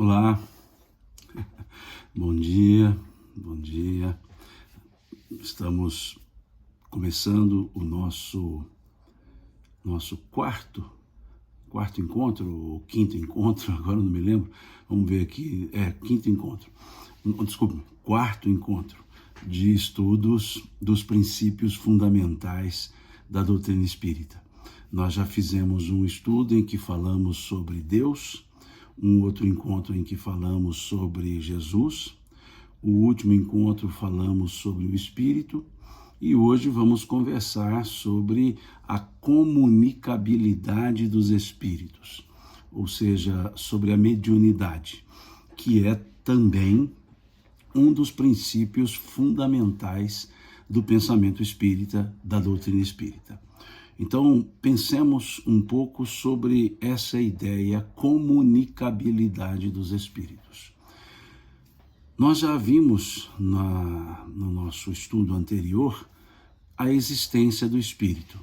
Olá, bom dia, bom dia. Estamos começando o nosso quarto encontro, ou quinto encontro, agora não me lembro. Vamos ver aqui, quinto encontro. Desculpe, quarto encontro de estudos dos princípios fundamentais da doutrina espírita. Nós já fizemos um estudo em que falamos sobre Deus, um outro encontro em que falamos sobre Jesus, o último encontro falamos sobre o Espírito e hoje vamos conversar sobre a comunicabilidade dos Espíritos, ou seja, sobre a mediunidade, que é também um dos princípios fundamentais do pensamento espírita, da doutrina espírita. Então, pensemos um pouco sobre essa ideia, comunicabilidade dos espíritos. Nós já vimos no nosso estudo anterior a existência do espírito.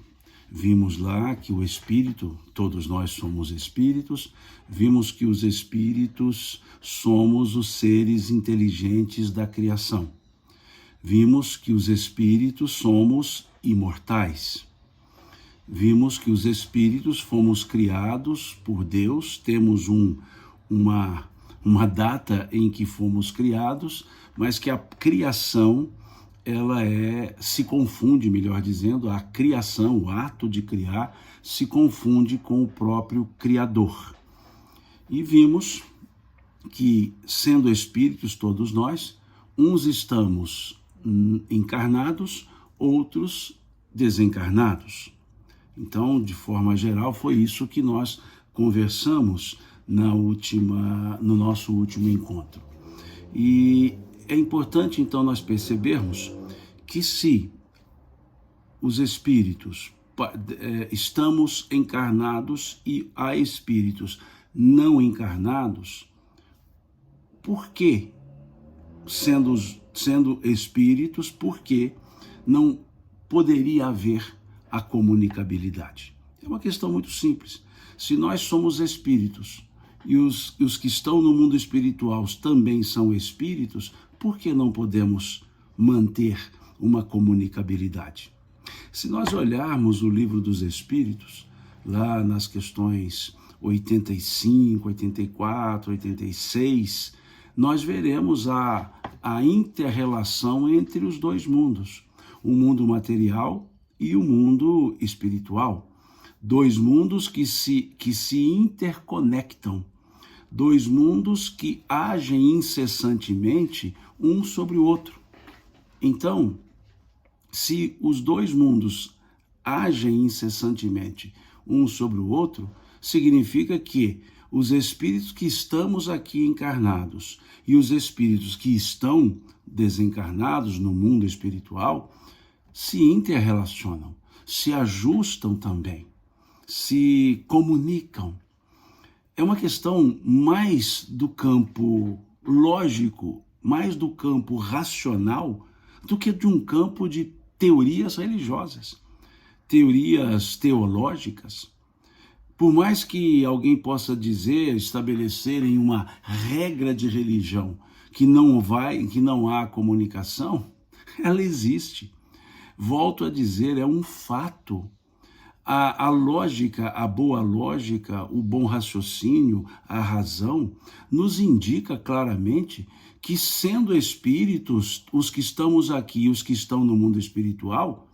Vimos lá que o espírito, todos nós somos espíritos, vimos que os espíritos somos os seres inteligentes da criação. Vimos que os espíritos somos imortais. Vimos que os espíritos fomos criados por Deus, temos uma data em que fomos criados, mas que a criação, se confunde, melhor dizendo, a criação, o ato de criar, se confunde com o próprio Criador. E vimos que, sendo espíritos todos nós, uns estamos encarnados, outros desencarnados. Então, de forma geral, foi isso que nós conversamos no nosso último encontro. E é importante, então, nós percebermos que se os espíritos estamos encarnados e há espíritos não encarnados, por que, sendo espíritos, por que não poderia haver a comunicabilidade? É uma questão muito simples. Se nós somos espíritos e os que estão no mundo espiritual também são espíritos, por que não podemos manter uma comunicabilidade? Se nós olharmos o Livro dos Espíritos, lá nas questões 85, 84, 86, nós veremos a inter-relação entre os dois mundos, o mundo material e o mundo espiritual. Dois mundos que se interconectam, dois mundos que agem incessantemente um sobre o outro. Então, se os dois mundos agem incessantemente um sobre o outro, significa que os espíritos que estamos aqui encarnados e os espíritos que estão desencarnados no mundo espiritual se interrelacionam, se ajustam também, se comunicam. É uma questão mais do campo lógico, mais do campo racional, do que de um campo de teorias religiosas, teorias teológicas. Por mais que alguém possa estabelecer em uma regra de religião que não há comunicação, ela existe. Volto a dizer, é um fato. A lógica, a boa lógica, o bom raciocínio, a razão, nos indica claramente que, sendo espíritos, os que estamos aqui e os que estão no mundo espiritual,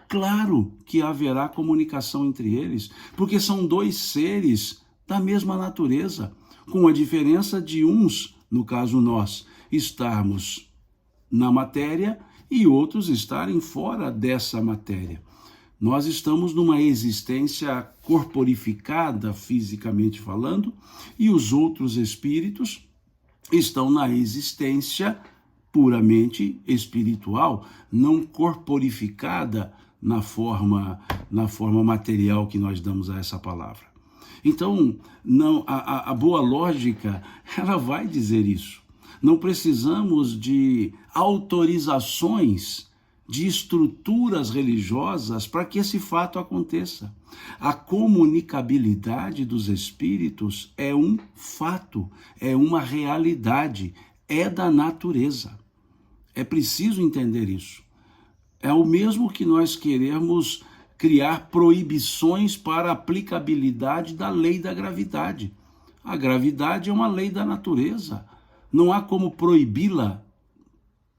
claro que haverá comunicação entre eles, porque são dois seres da mesma natureza, com a diferença de uns, no caso nós, estarmos na matéria e outros estarem fora dessa matéria. Nós estamos numa existência corporificada, fisicamente falando, e os outros espíritos estão na existência puramente espiritual, não corporificada na forma material que nós damos a essa palavra. Então, a boa lógica, ela vai dizer isso. Não precisamos de autorizações de estruturas religiosas para que esse fato aconteça. A comunicabilidade dos espíritos é um fato, é uma realidade, é da natureza. É preciso entender isso. É o mesmo que nós queremos criar proibições para a aplicabilidade da lei da gravidade. A gravidade é uma lei da natureza. Não há como proibi-la.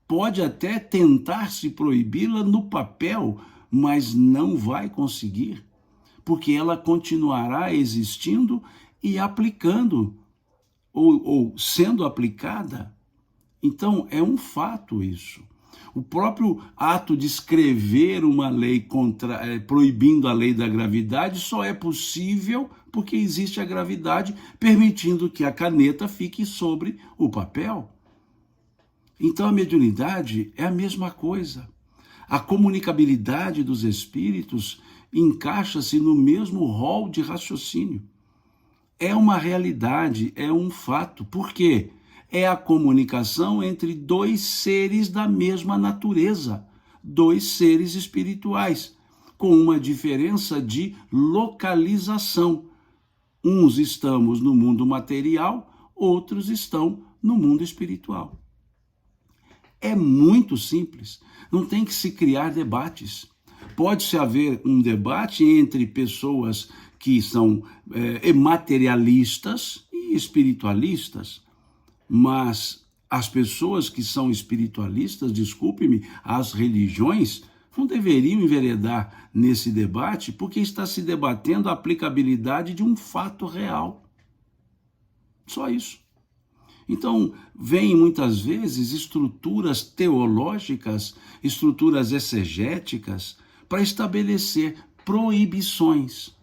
Pode até tentar se proibi-la no papel, mas não vai conseguir, porque ela continuará existindo e aplicando, ou sendo aplicada. Então, é um fato isso. O próprio ato de escrever uma lei proibindo a lei da gravidade só é possível porque existe a gravidade, permitindo que a caneta fique sobre o papel. Então a mediunidade é a mesma coisa. A comunicabilidade dos espíritos encaixa-se no mesmo rol de raciocínio. É uma realidade, é um fato. Por quê? É a comunicação entre dois seres da mesma natureza, dois seres espirituais, com uma diferença de localização. Uns estamos no mundo material, outros estão no mundo espiritual. É muito simples, não tem que se criar debates. Pode-se haver um debate entre pessoas que são materialistas e espiritualistas, mas as pessoas que são espiritualistas, desculpe-me, as religiões, não deveriam enveredar nesse debate porque está se debatendo a aplicabilidade de um fato real. Só isso. Então, vêm muitas vezes estruturas teológicas, estruturas exegéticas, para estabelecer proibições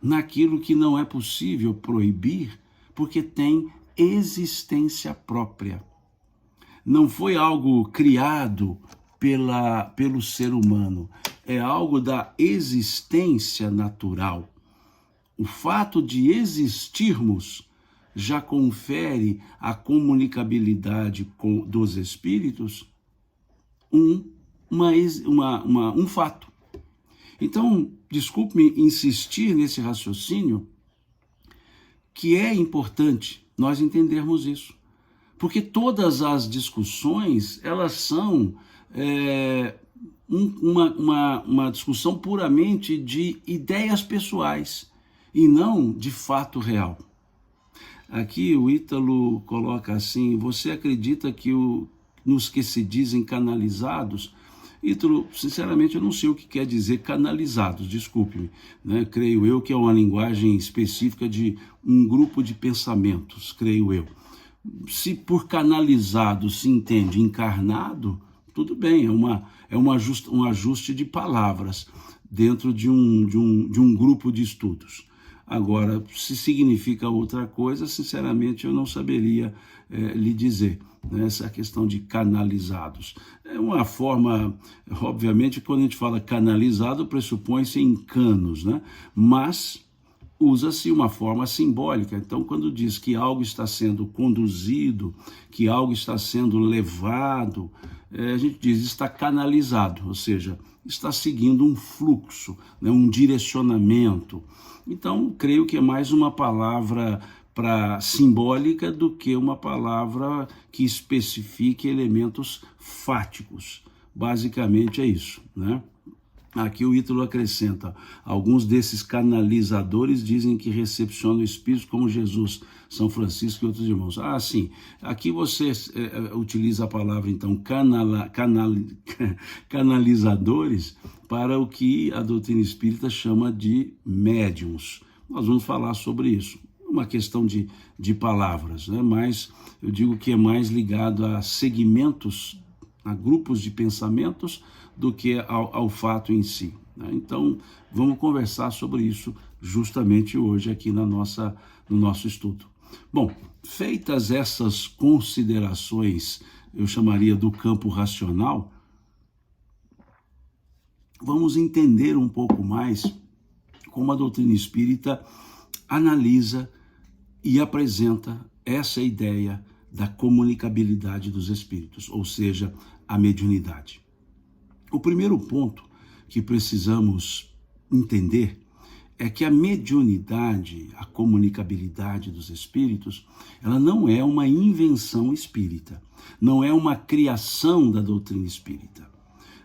naquilo que não é possível proibir, porque tem existência própria. Não foi algo criado pelo ser humano, é algo da existência natural. O fato de existirmos já confere à comunicabilidade dos espíritos um fato. Então, desculpe-me insistir nesse raciocínio, que é importante nós entendermos isso. Porque todas as discussões, elas são uma discussão puramente de ideias pessoais e não de fato real. Aqui o Ítalo coloca assim: você acredita que nos que se dizem canalizados? Ítalo, sinceramente eu não sei o que quer dizer canalizados, desculpe-me, né? Creio eu que é uma linguagem específica de um grupo de pensamentos, creio eu. Se por canalizado se entende encarnado, tudo bem, é um ajuste de palavras dentro de um grupo de estudos. Agora, se significa outra coisa, sinceramente eu não saberia lhe dizer, né? Essa questão de canalizados. É uma forma, obviamente, quando a gente fala canalizado, pressupõe-se em canos, né? Mas usa-se uma forma simbólica. Então, quando diz que algo está sendo conduzido, que algo está sendo levado, a gente diz está canalizado, ou seja, está seguindo um fluxo, né, um direcionamento. Então, creio que é mais uma palavra simbólica do que uma palavra que especifique elementos fáticos. Basicamente é isso, né? Aqui o Ítalo acrescenta: alguns desses canalizadores dizem que recepcionam espíritos como Jesus, São Francisco e outros irmãos. Ah, sim. Aqui você utiliza a palavra, então, canalizadores para o que a doutrina espírita chama de médiuns. Nós vamos falar sobre isso. Uma questão de palavras, né? Mas eu digo que é mais ligado a segmentos, a grupos de pensamentos, do que ao fato em si, né? Então, vamos conversar sobre isso justamente hoje aqui no nosso estudo. Bom, feitas essas considerações, eu chamaria do campo racional, vamos entender um pouco mais como a doutrina espírita analisa e apresenta essa ideia da comunicabilidade dos espíritos, ou seja, a mediunidade. O primeiro ponto que precisamos entender é que a mediunidade, a comunicabilidade dos espíritos, ela não é uma invenção espírita, não é uma criação da doutrina espírita.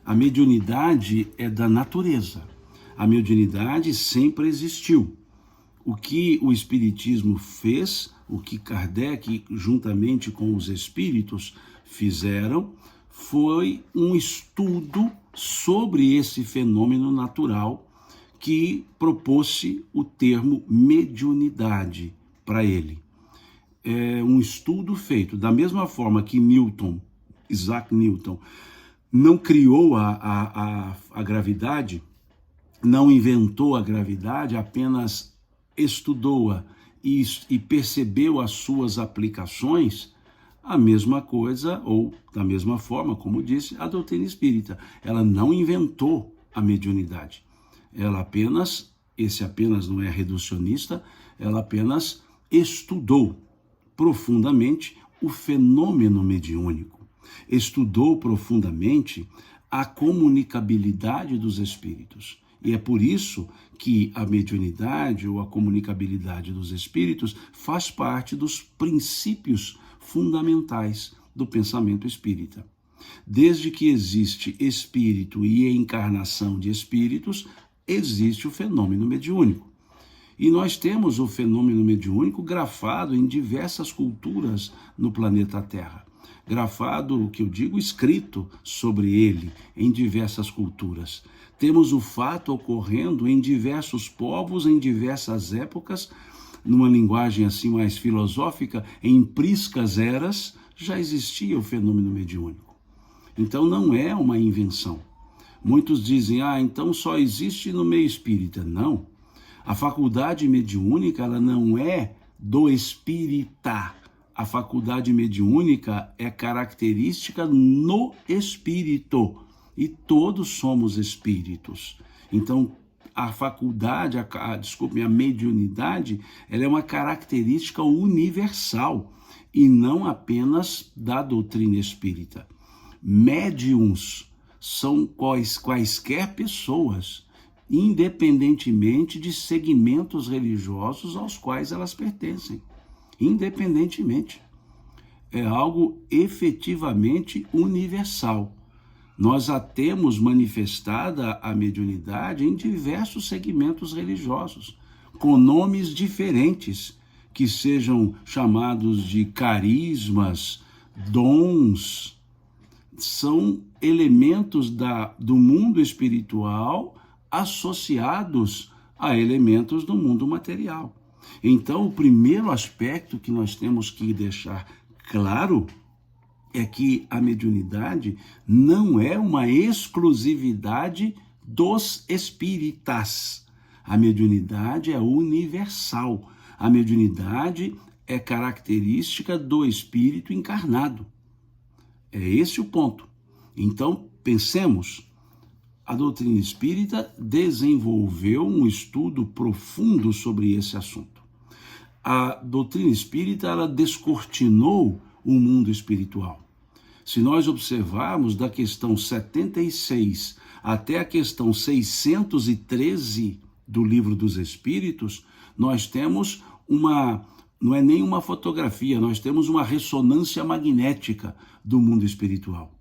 A mediunidade é da natureza. A mediunidade sempre existiu. O que o espiritismo fez, o que Kardec, juntamente com os espíritos, fizeram, foi um estudo sobre esse fenômeno natural que propôs-se o termo mediunidade para ele. É um estudo feito da mesma forma que Isaac Newton, não criou a gravidade, não inventou a gravidade, apenas estudou-a e percebeu as suas aplicações. A mesma coisa, ou da mesma forma, como disse, a doutrina espírita. Ela não inventou a mediunidade. Ela apenas, esse apenas não é reducionista, ela apenas estudou profundamente o fenômeno mediúnico, estudou profundamente a comunicabilidade dos espíritos. E é por isso que a mediunidade ou a comunicabilidade dos espíritos faz parte dos princípios fundamentais do pensamento espírita. Desde que existe espírito e encarnação de espíritos, existe o fenômeno mediúnico. E nós temos o fenômeno mediúnico grafado em diversas culturas no planeta Terra. Grafado, o que eu digo, escrito sobre ele em diversas culturas. Temos o fato ocorrendo em diversos povos, em diversas épocas, numa linguagem assim mais filosófica, em priscas eras, já existia o fenômeno mediúnico. Então não é uma invenção. Muitos dizem, então só existe no meio espírita. Não. A faculdade mediúnica, ela não é do espírita. A faculdade mediúnica é característica no espírito. E todos somos espíritos. Então, a faculdade, a mediunidade, ela é uma característica universal e não apenas da doutrina espírita. Médiuns são quaisquer pessoas, independentemente de segmentos religiosos aos quais elas pertencem. Independentemente. É algo efetivamente universal. Nós a temos manifestada a mediunidade em diversos segmentos religiosos, com nomes diferentes, que sejam chamados de carismas, dons. São elementos do mundo espiritual associados a elementos do mundo material. Então, o primeiro aspecto que nós temos que deixar claro é que a mediunidade não é uma exclusividade dos espíritas. A mediunidade é universal. A mediunidade é característica do espírito encarnado. É esse o ponto. Então, pensemos, a doutrina espírita desenvolveu um estudo profundo sobre esse assunto. A doutrina espírita, ela descortinou o mundo espiritual. Se nós observarmos da questão 76 até a questão 613 do Livro dos Espíritos, nós temos não é nem uma fotografia, nós temos uma ressonância magnética do mundo espiritual.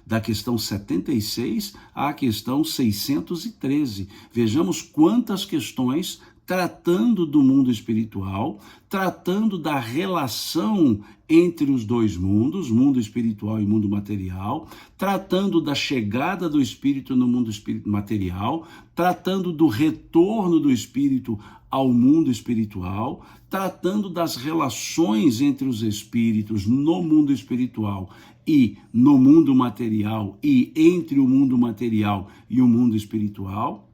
Da questão 76 à questão 613. Vejamos quantas questões tratando do mundo espiritual, tratando da relação entre os dois mundos, mundo espiritual e mundo material, tratando da chegada do espírito no mundo material, tratando do retorno do espírito ao mundo espiritual, tratando das relações entre os espíritos no mundo espiritual e no mundo material e entre o mundo material e o mundo espiritual,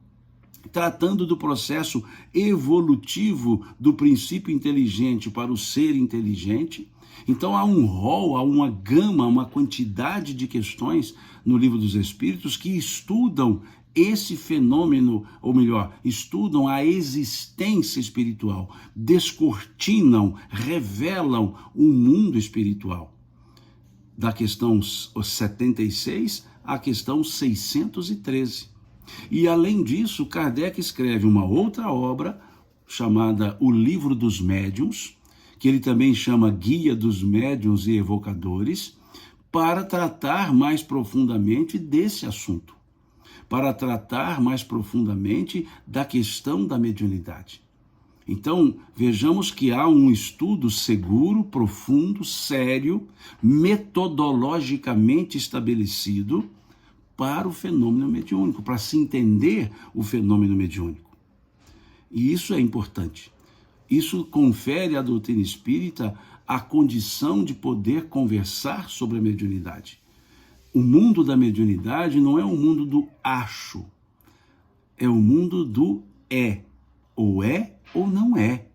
tratando do processo evolutivo do princípio inteligente para o ser inteligente. Então há um rol, há uma gama, uma quantidade de questões no Livro dos Espíritos que estudam esse fenômeno, ou melhor, estudam a existência espiritual, descortinam, revelam o mundo espiritual. Da questão 76 a questão 613. E além disso, Kardec escreve uma outra obra chamada O Livro dos Médiuns, que ele também chama Guia dos Médiuns e Evocadores, para tratar mais profundamente desse assunto, para tratar mais profundamente da questão da mediunidade. Então, vejamos que há um estudo seguro, profundo, sério, metodologicamente estabelecido para o fenômeno mediúnico, para se entender o fenômeno mediúnico. E isso é importante. Isso confere à doutrina espírita a condição de poder conversar sobre a mediunidade. O mundo da mediunidade não é o mundo do acho, é o mundo do é ou não é.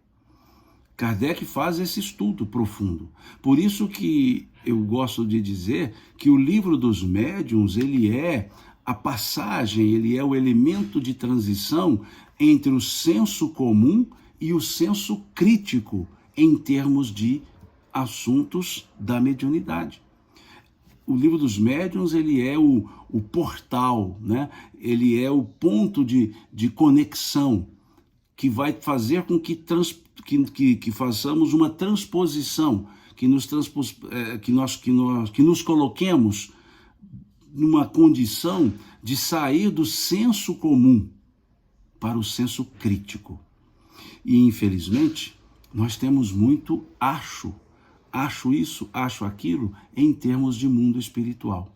Kardec faz esse estudo profundo. Por isso que eu gosto de dizer que o Livro dos Médiuns, ele é a passagem, ele é o elemento de transição entre o senso comum e o senso crítico em termos de assuntos da mediunidade. O Livro dos Médiuns, ele é o portal, né? Ele é o ponto de conexão que vai fazer com que façamos uma transposição, que nos coloquemos numa condição de sair do senso comum para o senso crítico. E, infelizmente, nós temos muito acho isso, acho aquilo, em termos de mundo espiritual.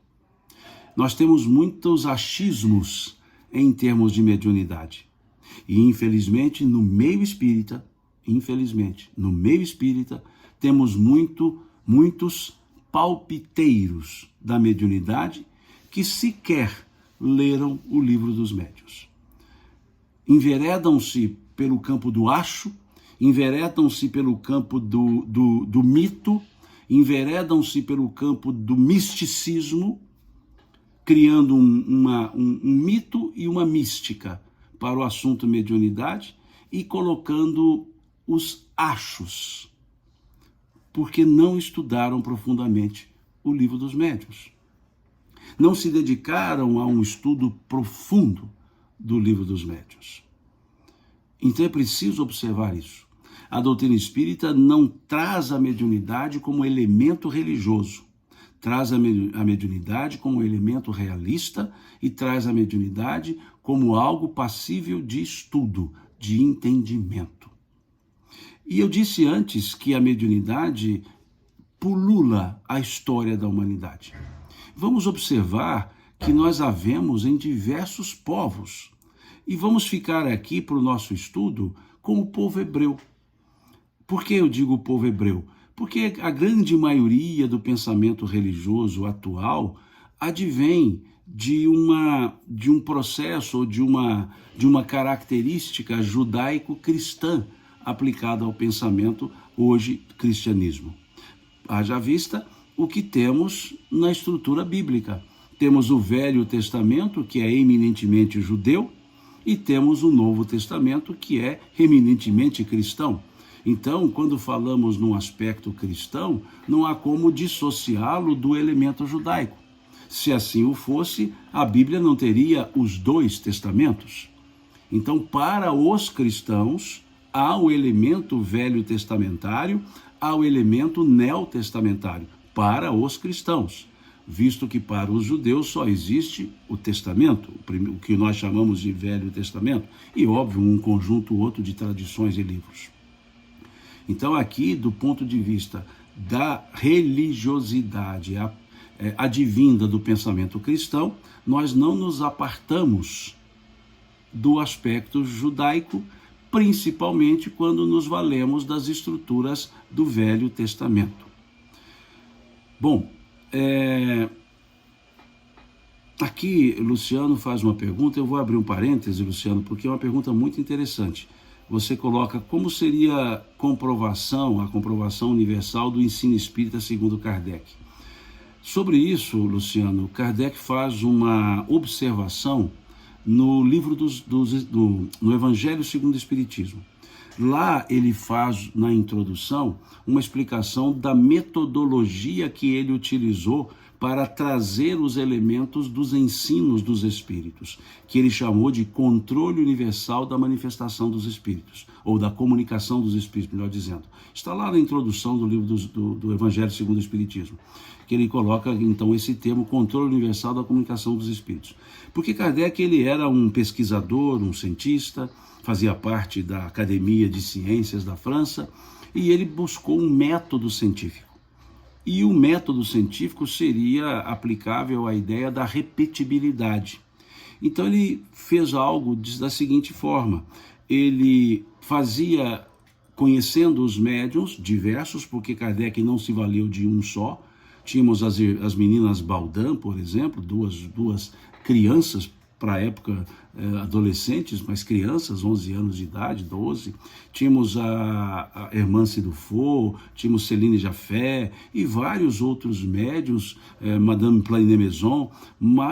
Nós temos muitos achismos em termos de mediunidade. E, infelizmente, no meio espírita, temos muitos palpiteiros da mediunidade que sequer leram o Livro dos Médiuns. Enveredam-se pelo campo do acho, enveredam-se pelo campo do mito, enveredam-se pelo campo do misticismo, criando um mito e uma mística para o assunto mediunidade e colocando os achos, porque não estudaram profundamente o Livro dos Médiuns. Não se dedicaram a um estudo profundo do Livro dos Médiuns. Então é preciso observar isso. A doutrina espírita não traz a mediunidade como elemento religioso, traz a mediunidade como elemento realista e traz a mediunidade como algo passível de estudo, de entendimento. E eu disse antes que a mediunidade pulula a história da humanidade. Vamos observar que nós a vemos em diversos povos. E vamos ficar aqui para o nosso estudo com o povo hebreu. Por que eu digo o povo hebreu? Porque a grande maioria do pensamento religioso atual advém de um processo ou de uma característica judaico-cristã aplicada ao pensamento hoje cristianismo. Haja vista o que temos na estrutura bíblica. Temos o Velho Testamento, que é eminentemente judeu, e temos o Novo Testamento, que é eminentemente cristão. Então, quando falamos num aspecto cristão, não há como dissociá-lo do elemento judaico. Se assim o fosse, a Bíblia não teria os dois testamentos. Então, para os cristãos, há o elemento velho testamentário, há o elemento neotestamentário, para os cristãos, visto que para os judeus só existe o testamento, o que nós chamamos de Velho Testamento, e óbvio, um conjunto outro de tradições e livros. Então, aqui, do ponto de vista da religiosidade advinda do pensamento cristão, nós não nos apartamos do aspecto judaico, principalmente quando nos valemos das estruturas do Velho Testamento. Bom, aqui Luciano faz uma pergunta, eu vou abrir um parêntese, Luciano, porque é uma pergunta muito interessante. Você coloca como seria a comprovação universal do ensino espírita segundo Kardec. Sobre isso, Luciano, Kardec faz uma observação no livro no Evangelho segundo o Espiritismo. Lá ele faz, na introdução, uma explicação da metodologia que ele utilizou para trazer os elementos dos ensinos dos espíritos, que ele chamou de controle universal da manifestação dos espíritos, ou da comunicação dos espíritos, melhor dizendo. Está lá na introdução do livro do Evangelho segundo o Espiritismo, que ele coloca então esse termo, controle universal da comunicação dos espíritos. Porque Kardec, ele era um pesquisador, um cientista, fazia parte da Academia de Ciências da França, e ele buscou um método científico. E o método científico seria aplicável à ideia da repetibilidade. Então ele fez algo da seguinte forma: ele fazia, conhecendo os médiuns diversos, porque Kardec não se valeu de um só. Tínhamos as meninas Baldin, por exemplo, duas crianças, para a época adolescentes, mas crianças, 11 anos de idade, 12. Tínhamos a Hermance Dufour, tínhamos Céline Jaffé e vários outros médiuns, Madame Plainé-Maison,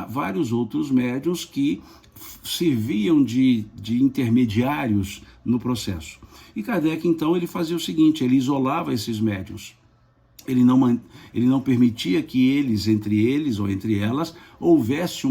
vários outros médiuns que serviam de intermediários no processo. E Kardec, então, ele fazia o seguinte: ele isolava esses médiuns. Ele não permitia que entre eles ou entre elas houvesse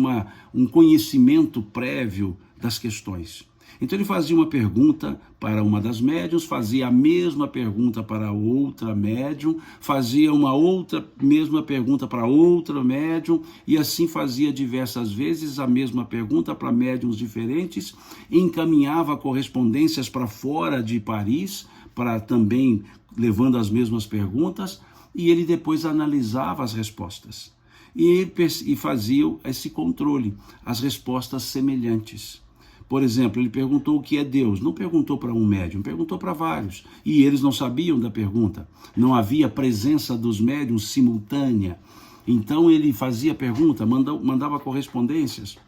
um conhecimento prévio das questões. Então ele fazia uma pergunta para uma das médiuns, fazia a mesma pergunta para outra médium, fazia uma outra mesma pergunta para outra médium, e assim fazia diversas vezes a mesma pergunta para médiuns diferentes, encaminhava correspondências para fora de Paris, para também levando as mesmas perguntas, e ele depois analisava as respostas. E fazia esse controle, as respostas semelhantes. Por exemplo, ele perguntou o que é Deus. Não perguntou para um médium, perguntou para vários. E eles não sabiam da pergunta. Não havia presença dos médiums simultânea. Então ele fazia pergunta, mandava correspondências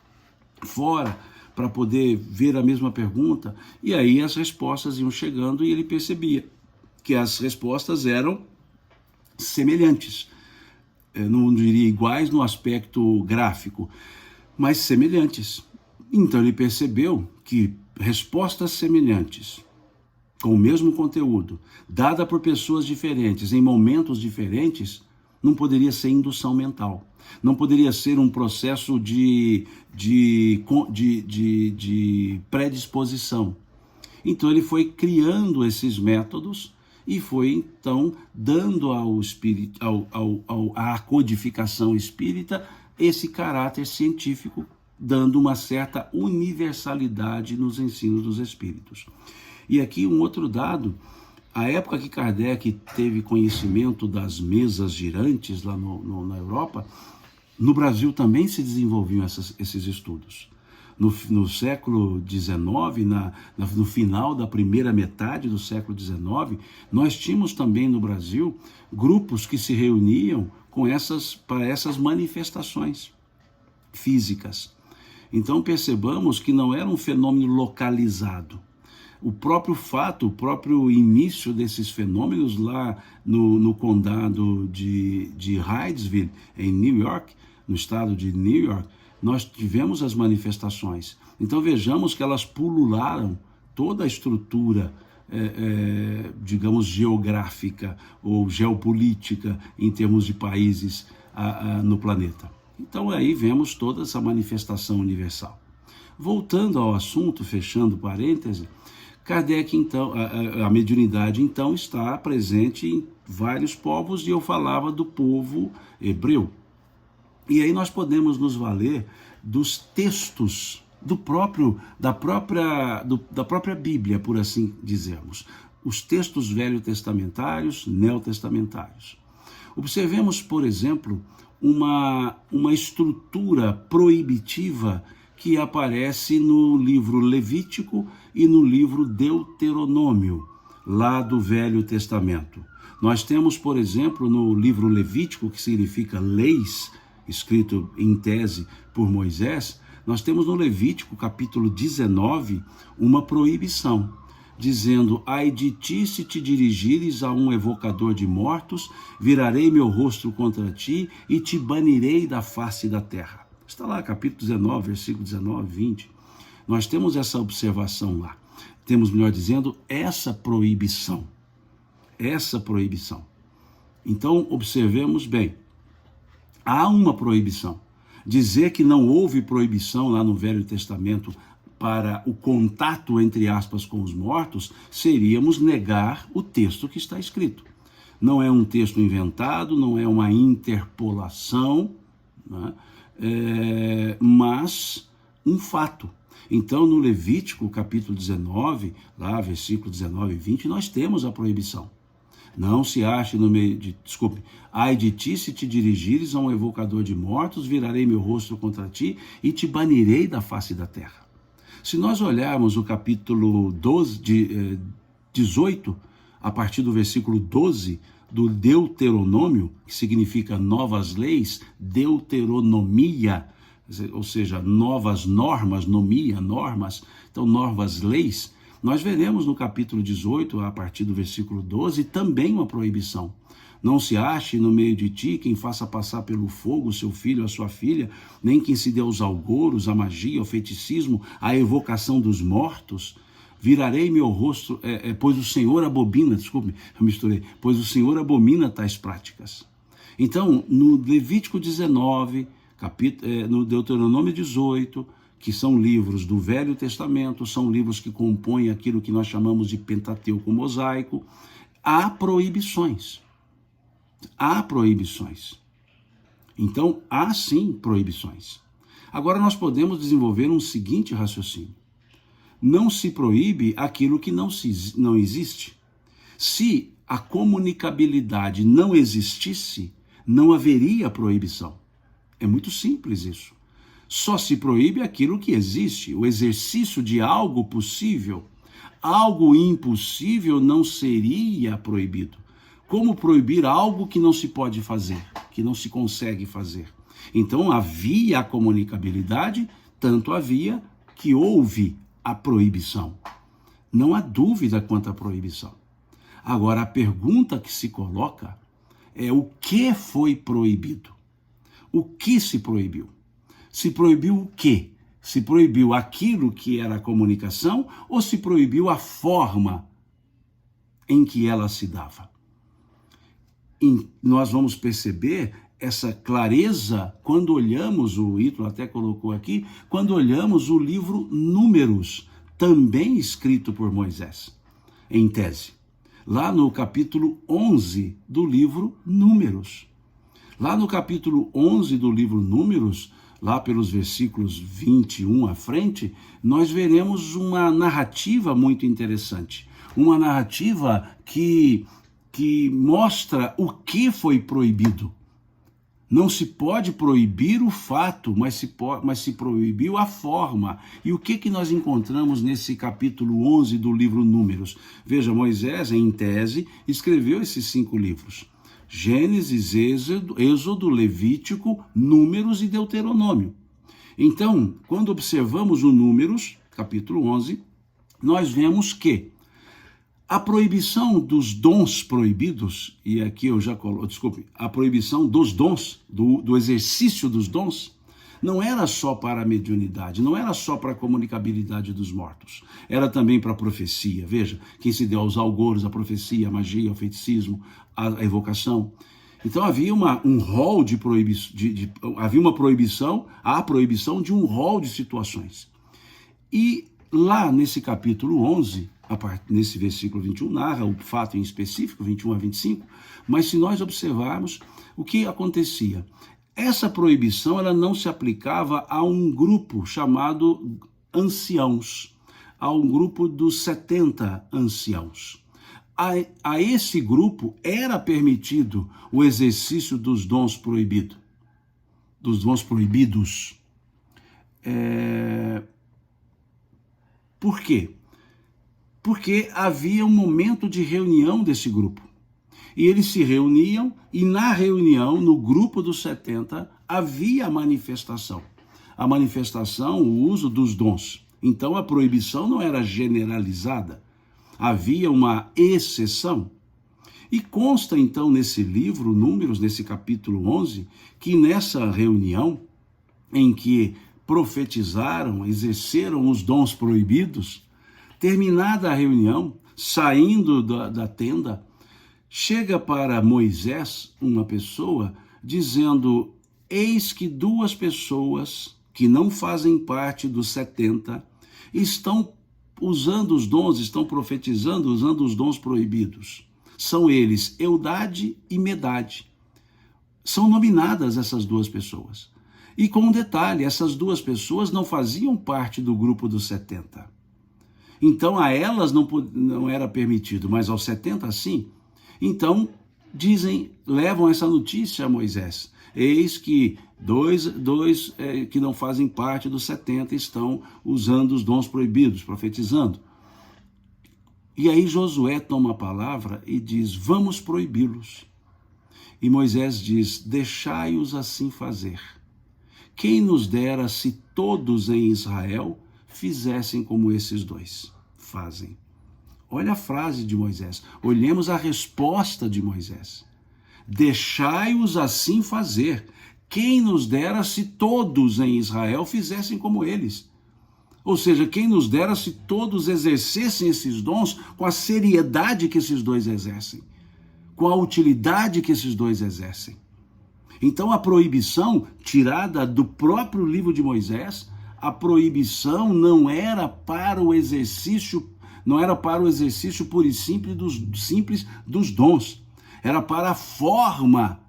fora para poder ver a mesma pergunta. E aí as respostas iam chegando e ele percebia que as respostas eram semelhantes. Eu não diria iguais no aspecto gráfico, mas semelhantes. Então ele percebeu que respostas semelhantes, com o mesmo conteúdo, dada por pessoas diferentes, em momentos diferentes, não poderia ser indução mental. Não poderia ser um processo de predisposição. Então ele foi criando esses métodos e foi então dando à codificação espírita esse caráter científico, dando uma certa universalidade nos ensinos dos espíritos. E aqui um outro dado: a época que Kardec teve conhecimento das mesas girantes lá na Europa, no Brasil também se desenvolviam esses estudos. No século XIX, no final da primeira metade do século XIX, nós tínhamos também no Brasil grupos que se reuniam para essas manifestações físicas. Então percebamos que não era um fenômeno localizado. O próprio início desses fenômenos lá no condado de Hydesville, em New York, no estado de New York, nós tivemos as manifestações. Então vejamos que elas pulularam toda a estrutura, digamos, geográfica ou geopolítica em termos de países no planeta. Então aí vemos toda essa manifestação universal. Voltando ao assunto, fechando parêntese, Kardec, então, a mediunidade, então, está presente em vários povos, e eu falava do povo hebreu. E aí nós podemos nos valer dos textos da própria Bíblia, por assim dizermos. Os textos velho-testamentários, neotestamentários. Observemos, por exemplo, uma estrutura proibitiva que aparece no livro Levítico e no livro Deuteronômio, lá do Velho Testamento. Nós temos, por exemplo, no livro Levítico, que significa leis, escrito em tese por Moisés, nós temos no Levítico, capítulo 19, uma proibição, dizendo: ai de ti, se te dirigires a um evocador de mortos, virarei meu rosto contra ti e te banirei da face da terra. Está lá, capítulo 19, versículo 19, 20. Nós temos essa observação lá. Temos, melhor dizendo, essa proibição. Essa proibição. Então, observemos bem. há uma proibição. Dizer que não houve proibição lá no Velho Testamento para o contato, entre aspas, com os mortos, seríamos negar o texto que está escrito. Não é um texto inventado, não é uma interpolação, né? Mas um fato. Então, no Levítico, capítulo 19, lá, versículo 19 e 20, nós temos a proibição. Não se ache no meio de... Desculpe. Ai de ti, se te dirigires a um evocador de mortos, virarei meu rosto contra ti e te banirei da face da terra. Se nós olharmos o capítulo 18, a partir do versículo 12, do Deuteronômio, que significa novas leis, deuteronomia, ou seja, novas normas, normas, então novas leis, nós veremos no capítulo 18, a partir do versículo 12, também uma proibição. Não se ache no meio de ti quem faça passar pelo fogo o seu filho ou a sua filha, nem quem se dê aos algoros, à magia, ao feiticismo, à evocação dos mortos. Virarei meu rosto, pois o Senhor abomina, desculpe, eu misturei, pois o Senhor abomina tais práticas. Então, no Levítico 19, no Deuteronômio 18, que são livros do Velho Testamento, são livros que compõem aquilo que nós chamamos de Pentateuco mosaico, há proibições. Há proibições. Então, há sim proibições. Agora, nós podemos desenvolver um seguinte raciocínio. Não se proíbe aquilo que não existe. Se a comunicabilidade não existisse, não haveria proibição. É muito simples isso. Só se proíbe aquilo que existe, o exercício de algo possível. Algo impossível não seria proibido. Como proibir algo que não se pode fazer, que não se consegue fazer? Então havia a comunicabilidade, tanto havia que houve a proibição. Não há dúvida quanto à proibição. Agora, a pergunta que se coloca é o que foi proibido? O que se proibiu? Se proibiu o quê? Se proibiu aquilo que era a comunicação ou se proibiu a forma em que ela se dava? E nós vamos perceber essa clareza quando olhamos, o Ítalo até colocou aqui, quando olhamos o livro Números, também escrito por Moisés, em tese. Lá no capítulo 11 do livro Números. Lá no capítulo 11 do livro Números, lá pelos versículos 21 à frente, nós veremos uma narrativa muito interessante. Uma narrativa que mostra o que foi proibido. Não se pode proibir o fato, mas se proibiu a forma. E o que nós encontramos nesse capítulo 11 do livro Números? Veja, Moisés, em tese, escreveu esses 5 livros. Gênesis, Êxodo, Levítico, Números e Deuteronômio. Então, quando observamos o Números, capítulo 11, nós vemos que a proibição dos dons proibidos, e aqui eu já coloco, desculpe, a proibição dos dons, do exercício dos dons, não era só para a mediunidade, não era só para a comunicabilidade dos mortos, era também para a profecia. Veja, quem se deu aos algoros, a profecia, a magia, o feiticismo, a evocação. Então havia um rol de proibição, havia uma proibição, a proibição de um rol de situações. E lá nesse capítulo 11, nesse versículo 21, narra o fato em específico, 21 a 25, mas se nós observarmos o que acontecia, essa proibição ela não se aplicava a um grupo chamado anciãos, a um grupo dos 70 anciãos. A esse grupo era permitido o exercício dos dons proibidos. Por quê? Porque havia um momento de reunião desse grupo. E eles se reuniam, e na reunião, no grupo dos 70, havia a manifestação. A manifestação, o uso dos dons. Então a proibição não era generalizada. Havia uma exceção. E consta então nesse livro, Números, nesse capítulo 11, que nessa reunião, em que profetizaram, exerceram os dons proibidos, terminada a reunião, saindo da tenda, chega para Moisés uma pessoa dizendo: eis que 2 pessoas que não fazem parte dos 70 estão usando os dons, estão profetizando, usando os dons proibidos. São eles Eudade e Medade. São nominadas essas 2 pessoas. E com um detalhe, essas 2 pessoas não faziam parte do grupo dos 70. Então a elas não era permitido, mas aos 70 sim. Então levam essa notícia a Moisés. Eis que dois que não fazem parte dos 70 estão usando os dons proibidos, profetizando. E aí Josué toma a palavra e diz, vamos proibi-los. E Moisés diz, deixai-os assim fazer. Quem nos dera se todos em Israel fizessem como esses 2 fazem. Olha a frase de Moisés, olhemos a resposta de Moisés. Deixai-os assim fazer. Quem nos dera se todos em Israel fizessem como eles. Ou seja, quem nos dera se todos exercessem esses dons com a seriedade que esses 2 exercem, com a utilidade que esses 2 exercem. Então a proibição tirada do próprio livro de Moisés, a proibição não era para o exercício puro e simples dos dons. Era para a forma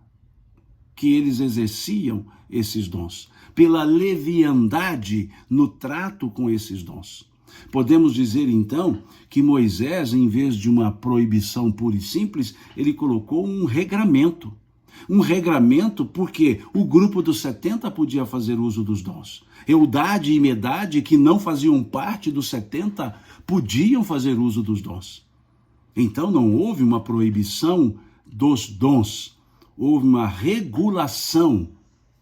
que eles exerciam esses dons, pela leviandade no trato com esses dons. Podemos dizer então que Moisés, em vez de uma proibição pura e simples, ele colocou um regramento. Um regramento porque o grupo dos 70 podia fazer uso dos dons. Eudade e Medade, que não faziam parte dos 70, podiam fazer uso dos dons. Então não houve uma proibição dos dons, houve uma regulação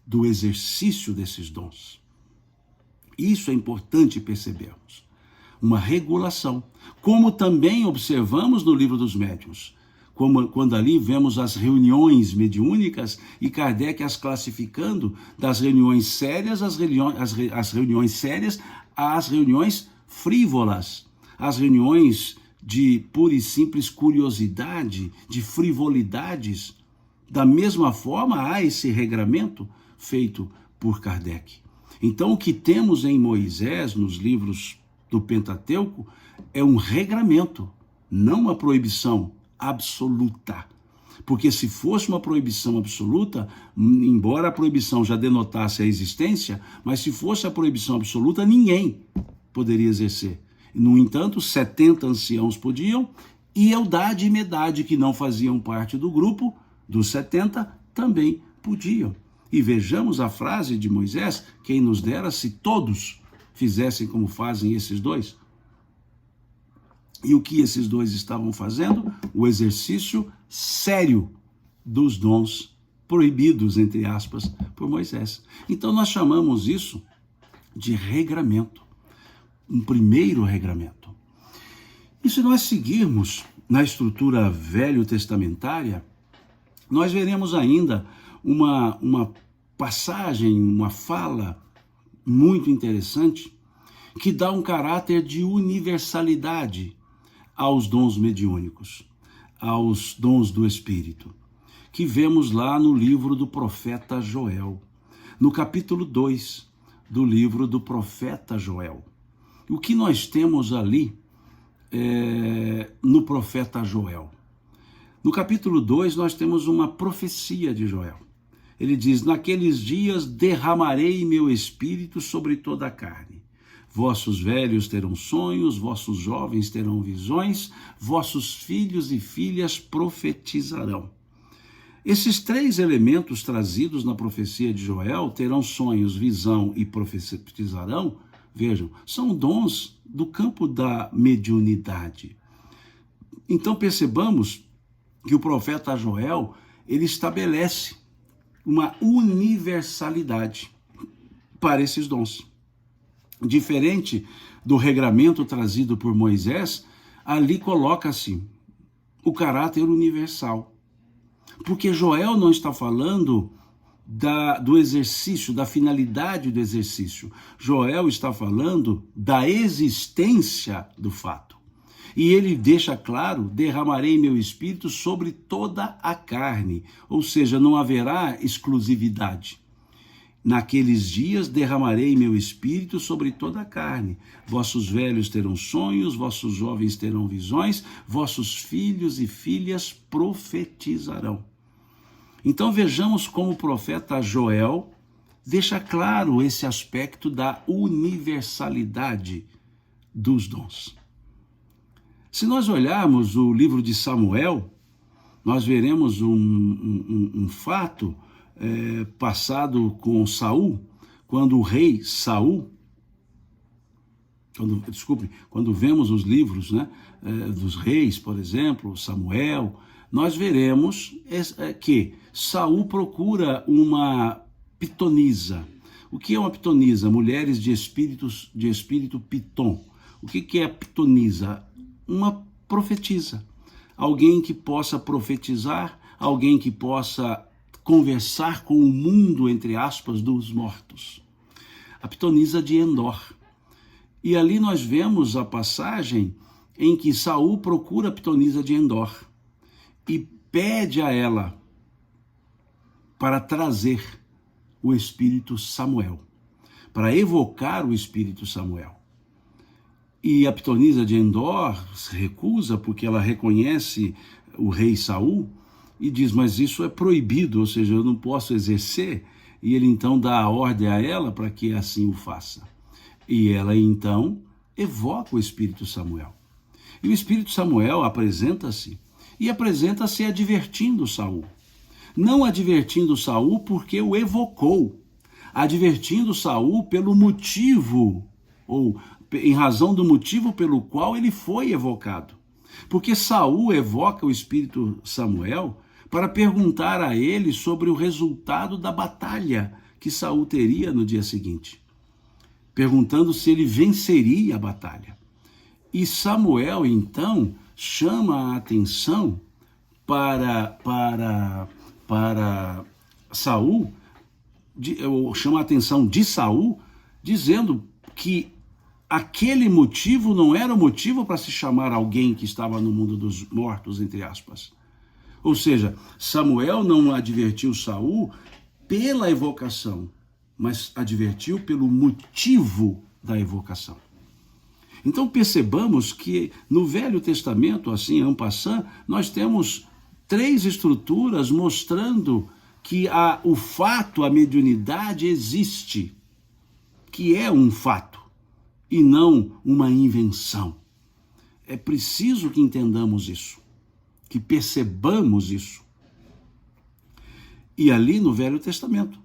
do exercício desses dons. Isso é importante percebermos. Uma regulação, como também observamos no livro dos médiuns, quando ali vemos as reuniões mediúnicas e Kardec as classificando das reuniões sérias às reuniões frívolas, as reuniões de pura e simples curiosidade, de frivolidades. Da mesma forma, há esse regramento feito por Kardec. Então, o que temos em Moisés, nos livros do Pentateuco, é um regramento, não uma proibição absoluta. Porque se fosse uma proibição absoluta, embora a proibição já denotasse a existência, mas se fosse a proibição absoluta, ninguém poderia exercer. No entanto, 70 anciãos podiam, e Eudade e Medade, que não faziam parte do grupo dos 70, também podiam. E vejamos a frase de Moisés, quem nos dera se todos fizessem como fazem esses 2. E o que esses 2 estavam fazendo? O exercício sério dos dons proibidos, entre aspas, por Moisés. Então nós chamamos isso de regramento, um primeiro regramento. E se nós seguirmos na estrutura velho-testamentária, nós veremos ainda uma passagem, uma fala muito interessante, que dá um caráter de universalidade aos dons mediúnicos, aos dons do Espírito, que vemos lá no livro do profeta Joel, no capítulo 2 do livro do profeta Joel. O que nós temos ali no profeta Joel? No capítulo 2 nós temos uma profecia de Joel. Ele diz, naqueles dias derramarei meu espírito sobre toda a carne. Vossos velhos terão sonhos, vossos jovens terão visões, vossos filhos e filhas profetizarão. Esses 3 elementos trazidos na profecia de Joel, terão sonhos, visão e profetizarão, vejam, são dons do campo da mediunidade. Então percebamos que o profeta Joel, ele estabelece uma universalidade para esses dons. Diferente do regramento trazido por Moisés, ali coloca-se o caráter universal. Porque Joel não está falando do exercício, da finalidade do exercício. Joel está falando da existência do fato. E ele deixa claro, derramarei meu espírito sobre toda a carne. Ou seja, não haverá exclusividade. Naqueles dias derramarei meu espírito sobre toda a carne. Vossos velhos terão sonhos, vossos jovens terão visões, vossos filhos e filhas profetizarão. Então vejamos como o profeta Joel deixa claro esse aspecto da universalidade dos dons. Se nós olharmos o livro de Samuel, nós veremos um fato passado com Saul, quando o rei Saul, quando vemos os livros, né, dos reis, por exemplo, Samuel, nós veremos que Saul procura uma pitonisa. O que é uma pitonisa? Mulheres de espírito piton. O que é a pitonisa? Uma profetisa. Alguém que possa profetizar, alguém que possa conversar com o mundo, entre aspas, dos mortos. A pitonisa de Endor. E ali nós vemos a passagem em que Saul procura a pitonisa de Endor e pede a ela para trazer o espírito Samuel, para evocar o espírito Samuel. E a pitonisa de Endor se recusa porque ela reconhece o rei Saul e diz, mas isso é proibido, ou seja, eu não posso exercer. E ele então dá a ordem a ela para que assim o faça. E ela então evoca o espírito Samuel. E o espírito Samuel apresenta-se, e apresenta-se advertindo Saul. Não advertindo Saul porque o evocou, advertindo Saul pelo motivo, ou em razão do motivo pelo qual ele foi evocado. Porque Saul evoca o espírito Samuel para perguntar a ele sobre o resultado da batalha que Saul teria no dia seguinte, perguntando se ele venceria a batalha. E Samuel, então, chama a atenção para Saul, chama a atenção de Saul, dizendo que aquele motivo não era o motivo para se chamar alguém que estava no mundo dos mortos, entre aspas. Ou seja, Samuel não advertiu Saul pela evocação, mas advertiu pelo motivo da evocação. Então percebamos que no Velho Testamento, assim, en passant, nós temos 3 estruturas mostrando que o fato, a mediunidade existe, que é um fato e não uma invenção. É preciso que entendamos isso, que percebamos isso. E ali no Velho Testamento,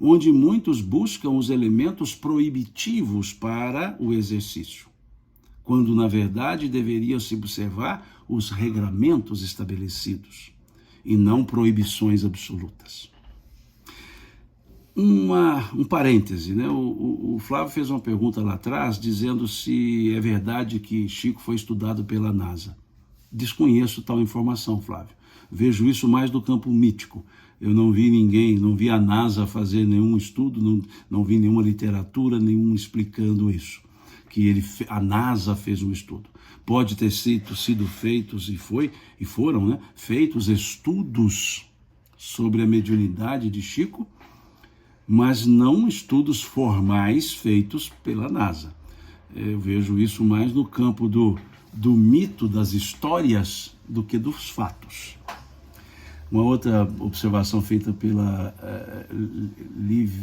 onde muitos buscam os elementos proibitivos para o exercício, quando na verdade deveriam se observar os regramentos estabelecidos e não proibições absolutas. Um parêntese, né? O Flávio fez uma pergunta lá atrás dizendo se é verdade que Chico foi estudado pela NASA. Desconheço tal informação, Flávio. Vejo isso mais do campo mítico. Eu não vi ninguém, não vi a NASA fazer nenhum estudo, não vi nenhuma literatura, nenhum explicando isso. Que a NASA fez um estudo. Pode ter sido feitos e foram, né, feitos estudos sobre a mediunidade de Chico, mas não estudos formais feitos pela NASA. Eu vejo isso mais no campo do mito, das histórias, do que dos fatos. Uma outra observação feita pela Live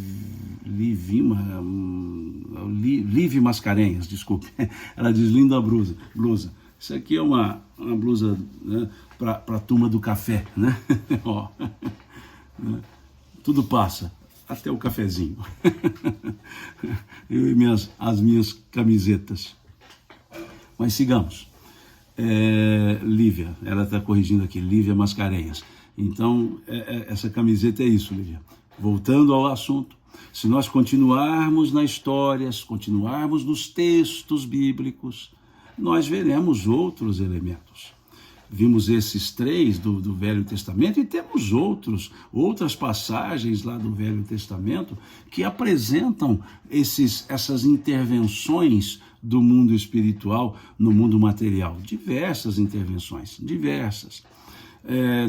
Mascarenhas, desculpe. Ela diz, linda blusa. Isso aqui é uma blusa, né, para a turma do café, né? Ó, tudo passa, até o cafezinho. Eu e as minhas camisetas. Mas sigamos. Lívia, ela está corrigindo aqui, Lívia Mascarenhas. Então, essa camiseta é isso, Lívia. Voltando ao assunto, se nós continuarmos na história, se continuarmos nos textos bíblicos, nós veremos outros elementos. Vimos esses 3 do Velho Testamento e temos outras passagens lá do Velho Testamento que apresentam essas intervenções do mundo espiritual no mundo material. Diversas intervenções, diversas.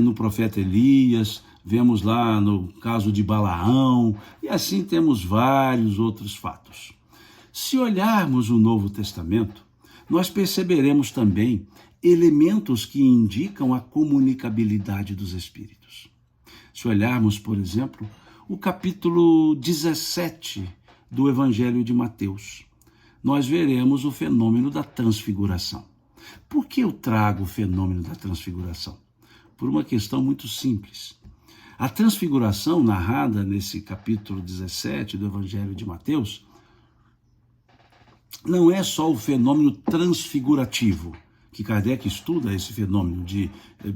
No profeta Elias, vemos lá no caso de Balaão, e assim temos vários outros fatos. Se olharmos o Novo Testamento, nós perceberemos também elementos que indicam a comunicabilidade dos espíritos. Se olharmos, por exemplo, o capítulo 17 do Evangelho de Mateus, nós veremos o fenômeno da transfiguração. Por que eu trago o fenômeno da transfiguração? Por uma questão muito simples. A transfiguração narrada nesse capítulo 17 do Evangelho de Mateus não é só o fenômeno transfigurativo, que Kardec estuda esse fenômeno de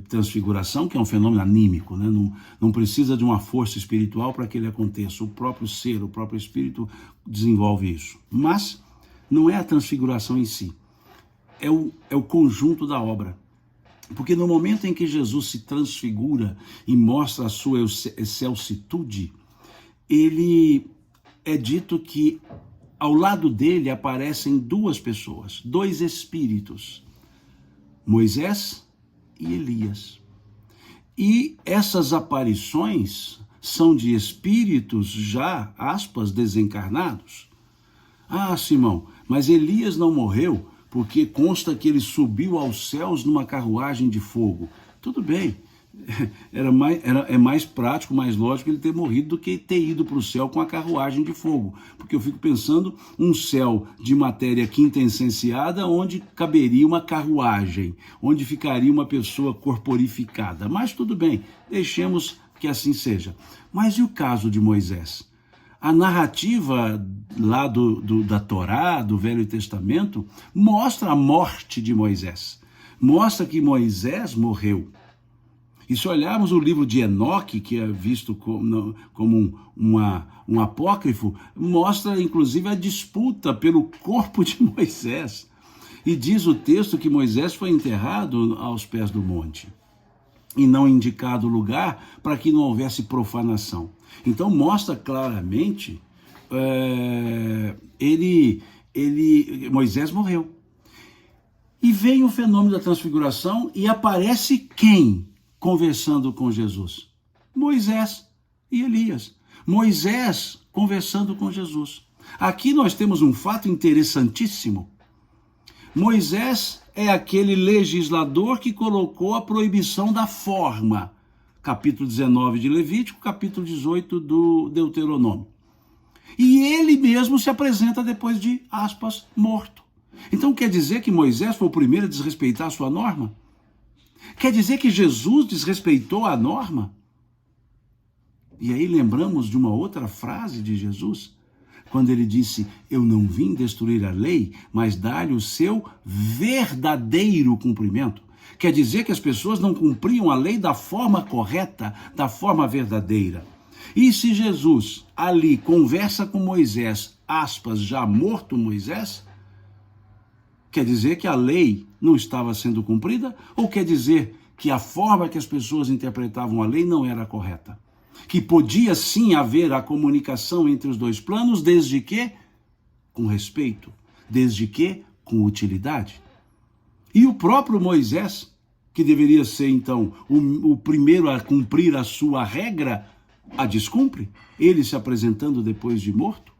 transfiguração, que é um fenômeno anímico, né? Não precisa de uma força espiritual para que ele aconteça. O próprio ser, o próprio espírito desenvolve isso. Mas não é a transfiguração em si, é o conjunto da obra. Porque no momento em que Jesus se transfigura e mostra a sua excelsitude, ele é dito que ao lado dele aparecem duas pessoas, dois espíritos, Moisés e Elias. E essas aparições são de espíritos já, aspas, desencarnados. Ah, Simão, mas Elias não morreu porque consta que ele subiu aos céus numa carruagem de fogo. Tudo bem, é mais prático, mais lógico ele ter morrido do que ter ido para o céu com a carruagem de fogo. Porque eu fico pensando um céu de matéria quintessenciada onde caberia uma carruagem, onde ficaria uma pessoa corporificada. Mas tudo bem, deixemos que assim seja. Mas e o caso de Moisés? A narrativa lá da Torá, do Velho Testamento, mostra a morte de Moisés. Mostra que Moisés morreu. E se olharmos o livro de Enoque, que é visto como um apócrifo, mostra inclusive a disputa pelo corpo de Moisés. E diz o texto que Moisés foi enterrado aos pés do monte e não indicado lugar para que não houvesse profanação. Então mostra claramente, Moisés morreu. E vem o fenômeno da transfiguração e aparece quem conversando com Jesus? Moisés e Elias. Moisés conversando com Jesus. Aqui nós temos um fato interessantíssimo. Moisés é aquele legislador que colocou a proibição da forma. Capítulo 19 de Levítico, capítulo 18 do Deuteronômio. E ele mesmo se apresenta depois de, aspas, morto. Então quer dizer que Moisés foi o primeiro a desrespeitar a sua norma? Quer dizer que Jesus desrespeitou a norma? E aí lembramos de uma outra frase de Jesus, quando ele disse, eu não vim destruir a lei, mas dar-lhe o seu verdadeiro cumprimento. Quer dizer que as pessoas não cumpriam a lei da forma correta, da forma verdadeira. E se Jesus ali conversa com Moisés, aspas, já morto Moisés, quer dizer que a lei não estava sendo cumprida? Ou quer dizer que a forma que as pessoas interpretavam a lei não era correta? Que podia sim haver a comunicação entre os dois planos, desde que com respeito, desde que com utilidade. E o próprio Moisés, que deveria ser então o primeiro a cumprir a sua regra, a descumpre, ele se apresentando depois de morto.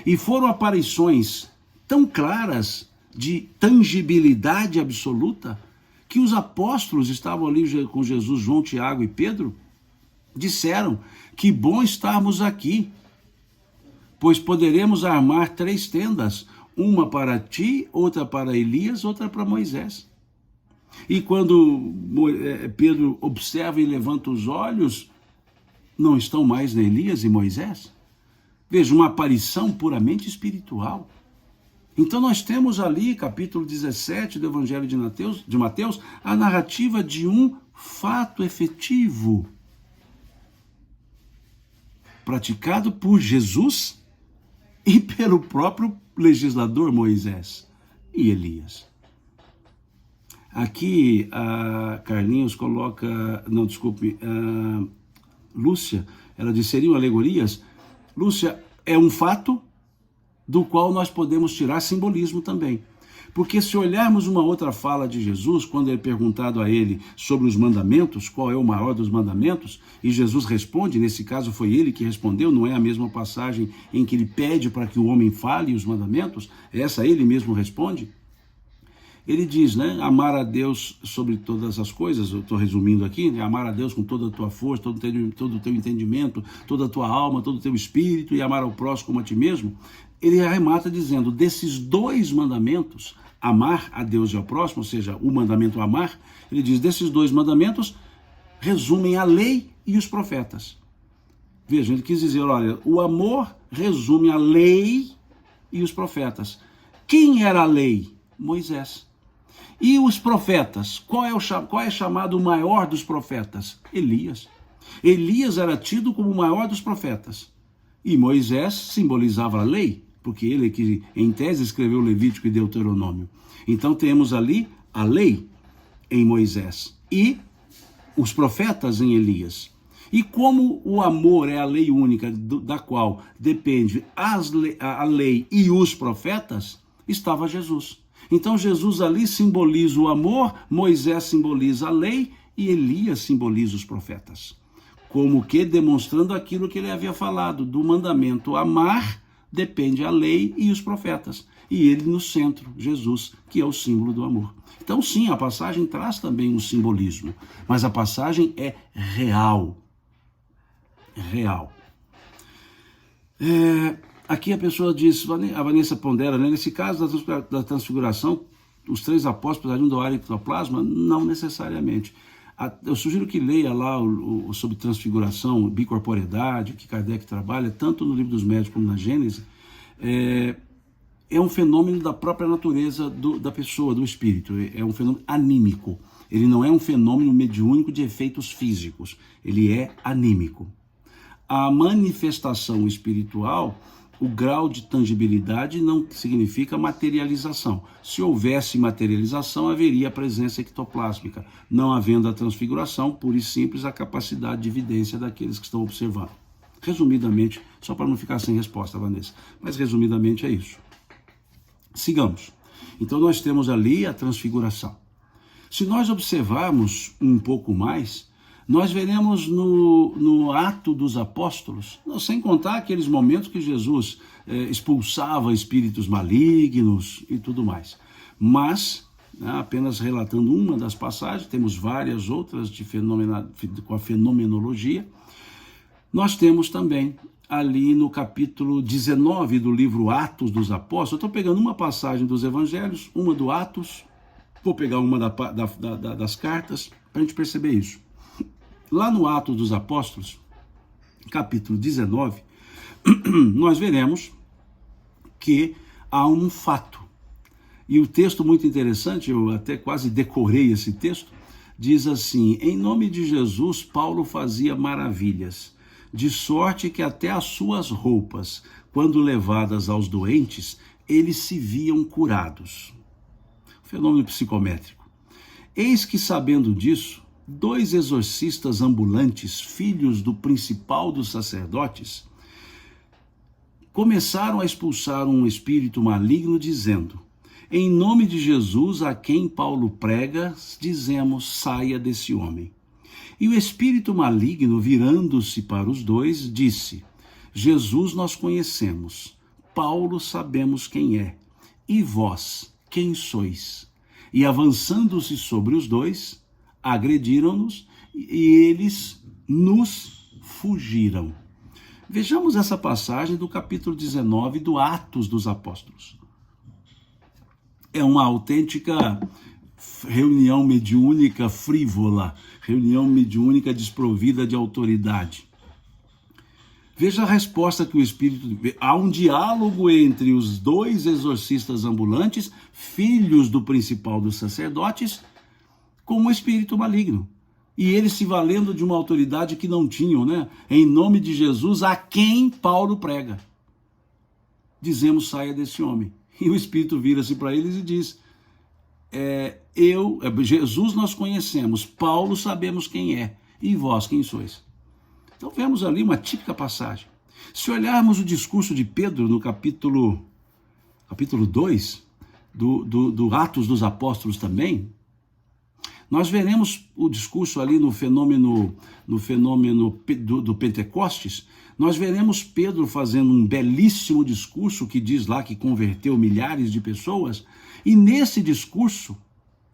E foram aparições tão claras, de tangibilidade absoluta, que os apóstolos estavam ali com Jesus, João, Tiago e Pedro, disseram, que bom estarmos aqui, pois poderemos armar 3 tendas, uma para ti, outra para Elias, outra para Moisés. E quando Pedro observa e levanta os olhos, não estão mais na Elias e Moisés? Veja, uma aparição puramente espiritual. Então nós temos ali, capítulo 17 do Evangelho de Mateus, a narrativa de um fato efetivo, praticado por Jesus e pelo próprio legislador Moisés e Elias. Aqui a Carlinhos coloca, Lúcia, ela disse, seriam alegorias? Lúcia, é um fato do qual nós podemos tirar simbolismo também. Porque se olharmos uma outra fala de Jesus, quando é perguntado a ele sobre os mandamentos, qual é o maior dos mandamentos, e Jesus responde, nesse caso foi ele que respondeu, não é a mesma passagem em que ele pede para que o homem fale os mandamentos, essa ele mesmo responde. Ele diz, né, amar a Deus sobre todas as coisas, eu estou resumindo aqui, né, amar a Deus com toda a tua força, todo o teu entendimento, toda a tua alma, todo o teu espírito, e amar ao próximo como a ti mesmo. Ele arremata dizendo, desses dois mandamentos, amar a Deus e ao próximo, ou seja, o mandamento amar, ele diz, desses dois mandamentos, resumem a lei e os profetas. Veja, ele quis dizer, olha, o amor resume a lei e os profetas. Quem era a lei? Moisés. E os profetas? Qual é chamado o maior dos profetas? Elias. Elias era tido como o maior dos profetas. E Moisés simbolizava a lei, porque ele que, em tese, escreveu Levítico e Deuteronômio. Então temos ali a lei em Moisés e os profetas em Elias. E como o amor é a lei única da qual depende a lei e os profetas, estava Jesus. Então Jesus ali simboliza o amor, Moisés simboliza a lei e Elias simboliza os profetas. Como que demonstrando aquilo que ele havia falado, do mandamento amar depende a lei e os profetas. E ele no centro, Jesus, que é o símbolo do amor. Então sim, a passagem traz também um simbolismo, mas a passagem é real. Real. Aqui a pessoa diz, a Vanessa pondera, né? Nesse caso da transfiguração, os três apóstolos precisariam doar ectoplasma? Não necessariamente. Eu sugiro que leia lá sobre transfiguração, bicorporeidade, que Kardec trabalha, tanto no Livro dos Médiuns como na Gênese. É um fenômeno da própria natureza da pessoa, do espírito. É um fenômeno anímico. Ele não é um fenômeno mediúnico de efeitos físicos. Ele é anímico. A manifestação espiritual, o grau de tangibilidade não significa materialização. Se houvesse materialização, haveria presença ectoplásmica. Não havendo a transfiguração, pura e simples, a capacidade de evidência daqueles que estão observando. Resumidamente, só para não ficar sem resposta, Vanessa, mas resumidamente é isso. Sigamos. Então nós temos ali a transfiguração. Se nós observarmos um pouco mais, nós veremos no Ato dos Apóstolos, sem contar aqueles momentos que Jesus expulsava espíritos malignos e tudo mais. Mas, apenas relatando uma das passagens, temos várias outras com a fenomenologia, nós temos também ali no capítulo 19 do livro Atos dos Apóstolos, eu estou pegando uma passagem dos Evangelhos, uma do Atos, vou pegar uma das cartas, para a gente perceber isso. Lá no Atos dos Apóstolos, capítulo 19, nós veremos que há um fato. E o texto muito interessante, eu até quase decorei esse texto, diz assim, em nome de Jesus, Paulo fazia maravilhas, de sorte que até as suas roupas, quando levadas aos doentes, eles se viam curados. Fenômeno psicométrico. Eis que, sabendo disso, 2 exorcistas ambulantes, filhos do principal dos sacerdotes, começaram a expulsar um espírito maligno, dizendo, em nome de Jesus, a quem Paulo prega, dizemos, saia desse homem. E o espírito maligno, virando-se para os dois, disse, Jesus nós conhecemos, Paulo sabemos quem é, e vós, quem sois? E avançando-se sobre os dois, agrediram-nos e eles nos fugiram. Vejamos essa passagem do capítulo 19 do Atos dos Apóstolos. É uma autêntica reunião mediúnica frívola, reunião mediúnica desprovida de autoridade. Veja a resposta que o Espírito... Há um diálogo entre os 2 exorcistas ambulantes, filhos do principal dos sacerdotes, com um espírito maligno. E eles se valendo de uma autoridade que não tinham, né? Em nome de Jesus, a quem Paulo prega. Dizemos, saia desse homem. E o espírito vira-se para eles e diz, Jesus nós conhecemos, Paulo sabemos quem é, e vós quem sois? Então vemos ali uma típica passagem. Se olharmos o discurso de Pedro no capítulo 2, do Atos dos Apóstolos também, nós veremos o discurso ali no fenômeno do Pentecostes, nós veremos Pedro fazendo um belíssimo discurso que diz lá que converteu milhares de pessoas, e nesse discurso,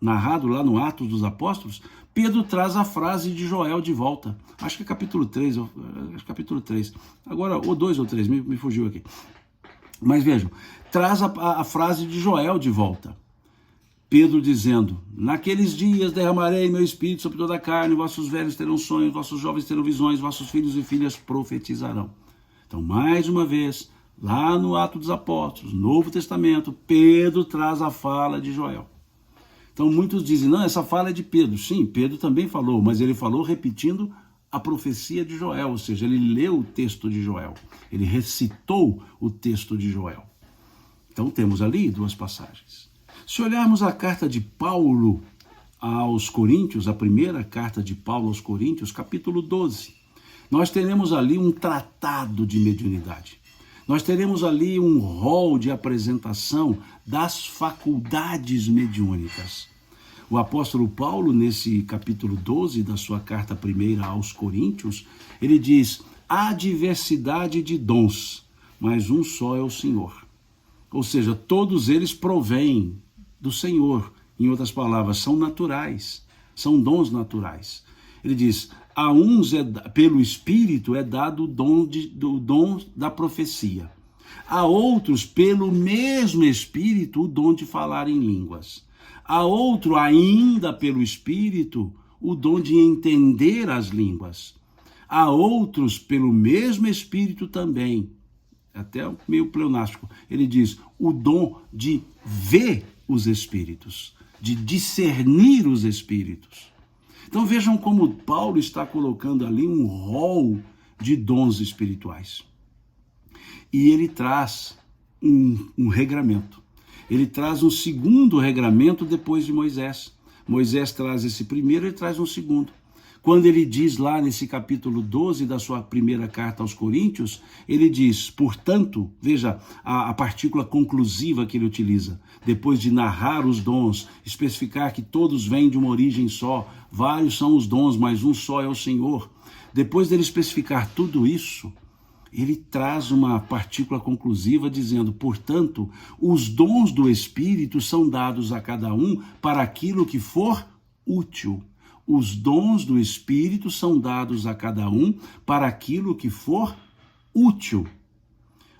narrado lá no Atos dos Apóstolos, Pedro traz a frase de Joel de volta. Acho que é capítulo 3, agora, ou 2 ou 3, me fugiu aqui. Mas vejam, traz a frase de Joel de volta. Pedro dizendo, naqueles dias derramarei meu espírito sobre toda a carne, vossos velhos terão sonhos, vossos jovens terão visões, vossos filhos e filhas profetizarão. Então, mais uma vez, lá no Atos dos Apóstolos, Novo Testamento, Pedro traz a fala de Joel. Então, muitos dizem, não, essa fala é de Pedro. Sim, Pedro também falou, mas ele falou repetindo a profecia de Joel, ou seja, ele leu o texto de Joel, ele recitou o texto de Joel. Então, temos ali duas passagens. Se olharmos a carta de Paulo aos Coríntios, a primeira carta de Paulo aos Coríntios, capítulo 12, nós teremos ali um tratado de mediunidade. Nós teremos ali um rol de apresentação das faculdades mediúnicas. O apóstolo Paulo, nesse capítulo 12 da sua carta primeira aos Coríntios, ele diz, há diversidade de dons, mas um só é o Senhor. Ou seja, todos eles provêm do Senhor. Em outras palavras, são naturais, são dons naturais. Ele diz, a uns pelo Espírito é dado o dom da profecia. A outros, pelo mesmo Espírito, o dom de falar em línguas. A outro, ainda pelo Espírito, o dom de entender as línguas. A outros, pelo mesmo Espírito também, até meio pleonástico, ele diz, o dom de ver os espíritos, de discernir os espíritos. Então vejam como Paulo está colocando ali um rol de dons espirituais. E ele traz um regramento. Ele traz um segundo regramento depois de Moisés. Moisés traz esse primeiro, ele traz um segundo. Quando ele diz lá nesse capítulo 12 da sua primeira carta aos Coríntios, ele diz, portanto, veja a partícula conclusiva que ele utiliza, depois de narrar os dons, especificar que todos vêm de uma origem só, vários são os dons, mas um só é o Senhor. Depois dele especificar tudo isso, ele traz uma partícula conclusiva dizendo, portanto, os dons do Espírito são dados a cada um para aquilo que for útil. Os dons do Espírito são dados a cada um para aquilo que for útil.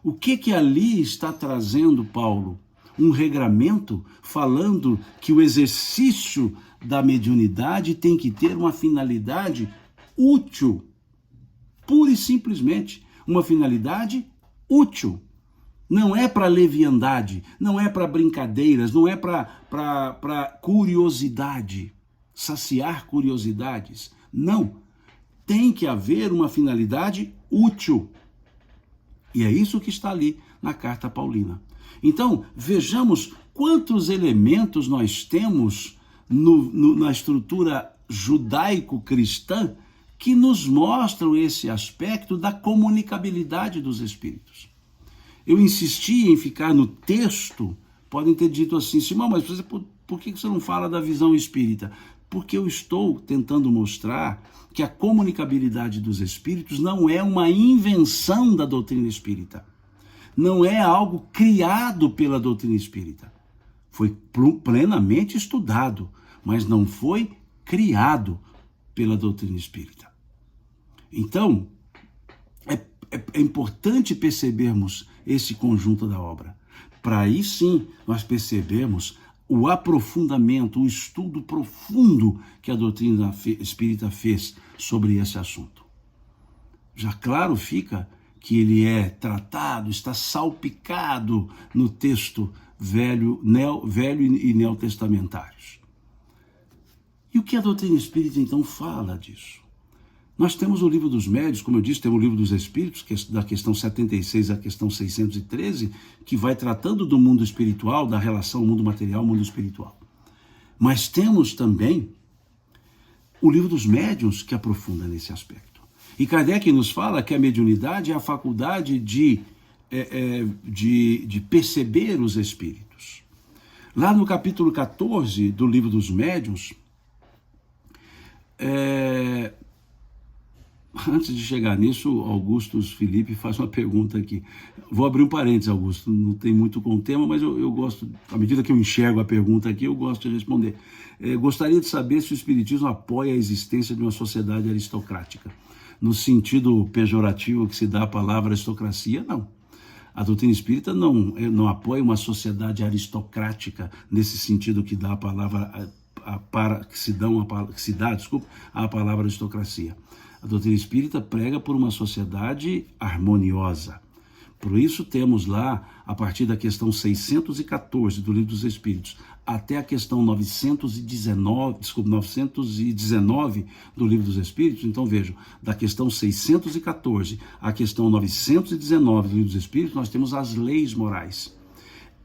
O que ali está trazendo Paulo? Um regramento falando que o exercício da mediunidade tem que ter uma finalidade útil. Pura e simplesmente, uma finalidade útil. Não é para leviandade, não é para brincadeiras, não é para curiosidade. Saciar curiosidades. Não. Tem que haver uma finalidade útil. E é isso que está ali na carta paulina. Então, vejamos quantos elementos nós temos na estrutura judaico-cristã que nos mostram esse aspecto da comunicabilidade dos espíritos. Eu insisti em ficar no texto, podem ter dito assim, Simão, mas por que você não fala da visão espírita? Porque eu estou tentando mostrar que a comunicabilidade dos espíritos não é uma invenção da doutrina espírita. Não é algo criado pela doutrina espírita. Foi plenamente estudado, mas não foi criado pela doutrina espírita. Então, é importante percebermos esse conjunto da obra. Para aí sim nós percebemos o aprofundamento, o estudo profundo que a doutrina espírita fez sobre esse assunto. Já claro fica que ele é tratado, está salpicado no texto velho e neotestamentários. E o que a doutrina espírita então fala disso? Nós temos o livro dos médiuns, como eu disse, temos o livro dos espíritos, que é da questão 76 à questão 613, que vai tratando do mundo espiritual, da relação mundo material, mundo espiritual. Mas temos também o livro dos médiuns, que aprofunda nesse aspecto. E Kardec nos fala que a mediunidade é a faculdade de perceber os espíritos. Lá no capítulo 14 do Livro dos Médiuns, antes de chegar nisso, Augusto Felipe faz uma pergunta aqui. Vou abrir um parênteses, Augusto, não tem muito com o tema, mas eu gosto, à medida que eu enxergo a pergunta aqui, eu gosto de responder. Gostaria de saber se o Espiritismo apoia a existência de uma sociedade aristocrática. No sentido pejorativo que se dá a palavra aristocracia, não. A doutrina espírita não apoia uma sociedade aristocrática nesse sentido que dá a palavra que se dá a palavra aristocracia. A doutrina espírita prega por uma sociedade harmoniosa. Por isso temos lá, a partir da questão 614 do Livro dos Espíritos, até a questão 919 do Livro dos Espíritos. Então vejam, da questão 614 à questão 919 do Livro dos Espíritos, nós temos as leis morais.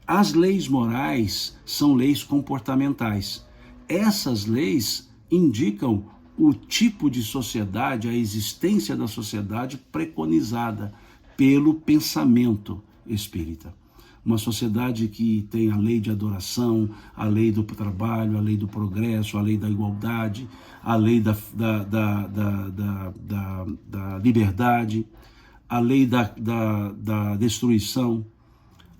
As leis morais são leis comportamentais. Essas leis indicam o tipo de sociedade, a existência da sociedade preconizada pelo pensamento espírita. Uma sociedade que tem a lei de adoração, a lei do trabalho, a lei do progresso, a lei da igualdade, a lei da liberdade, a lei da destruição,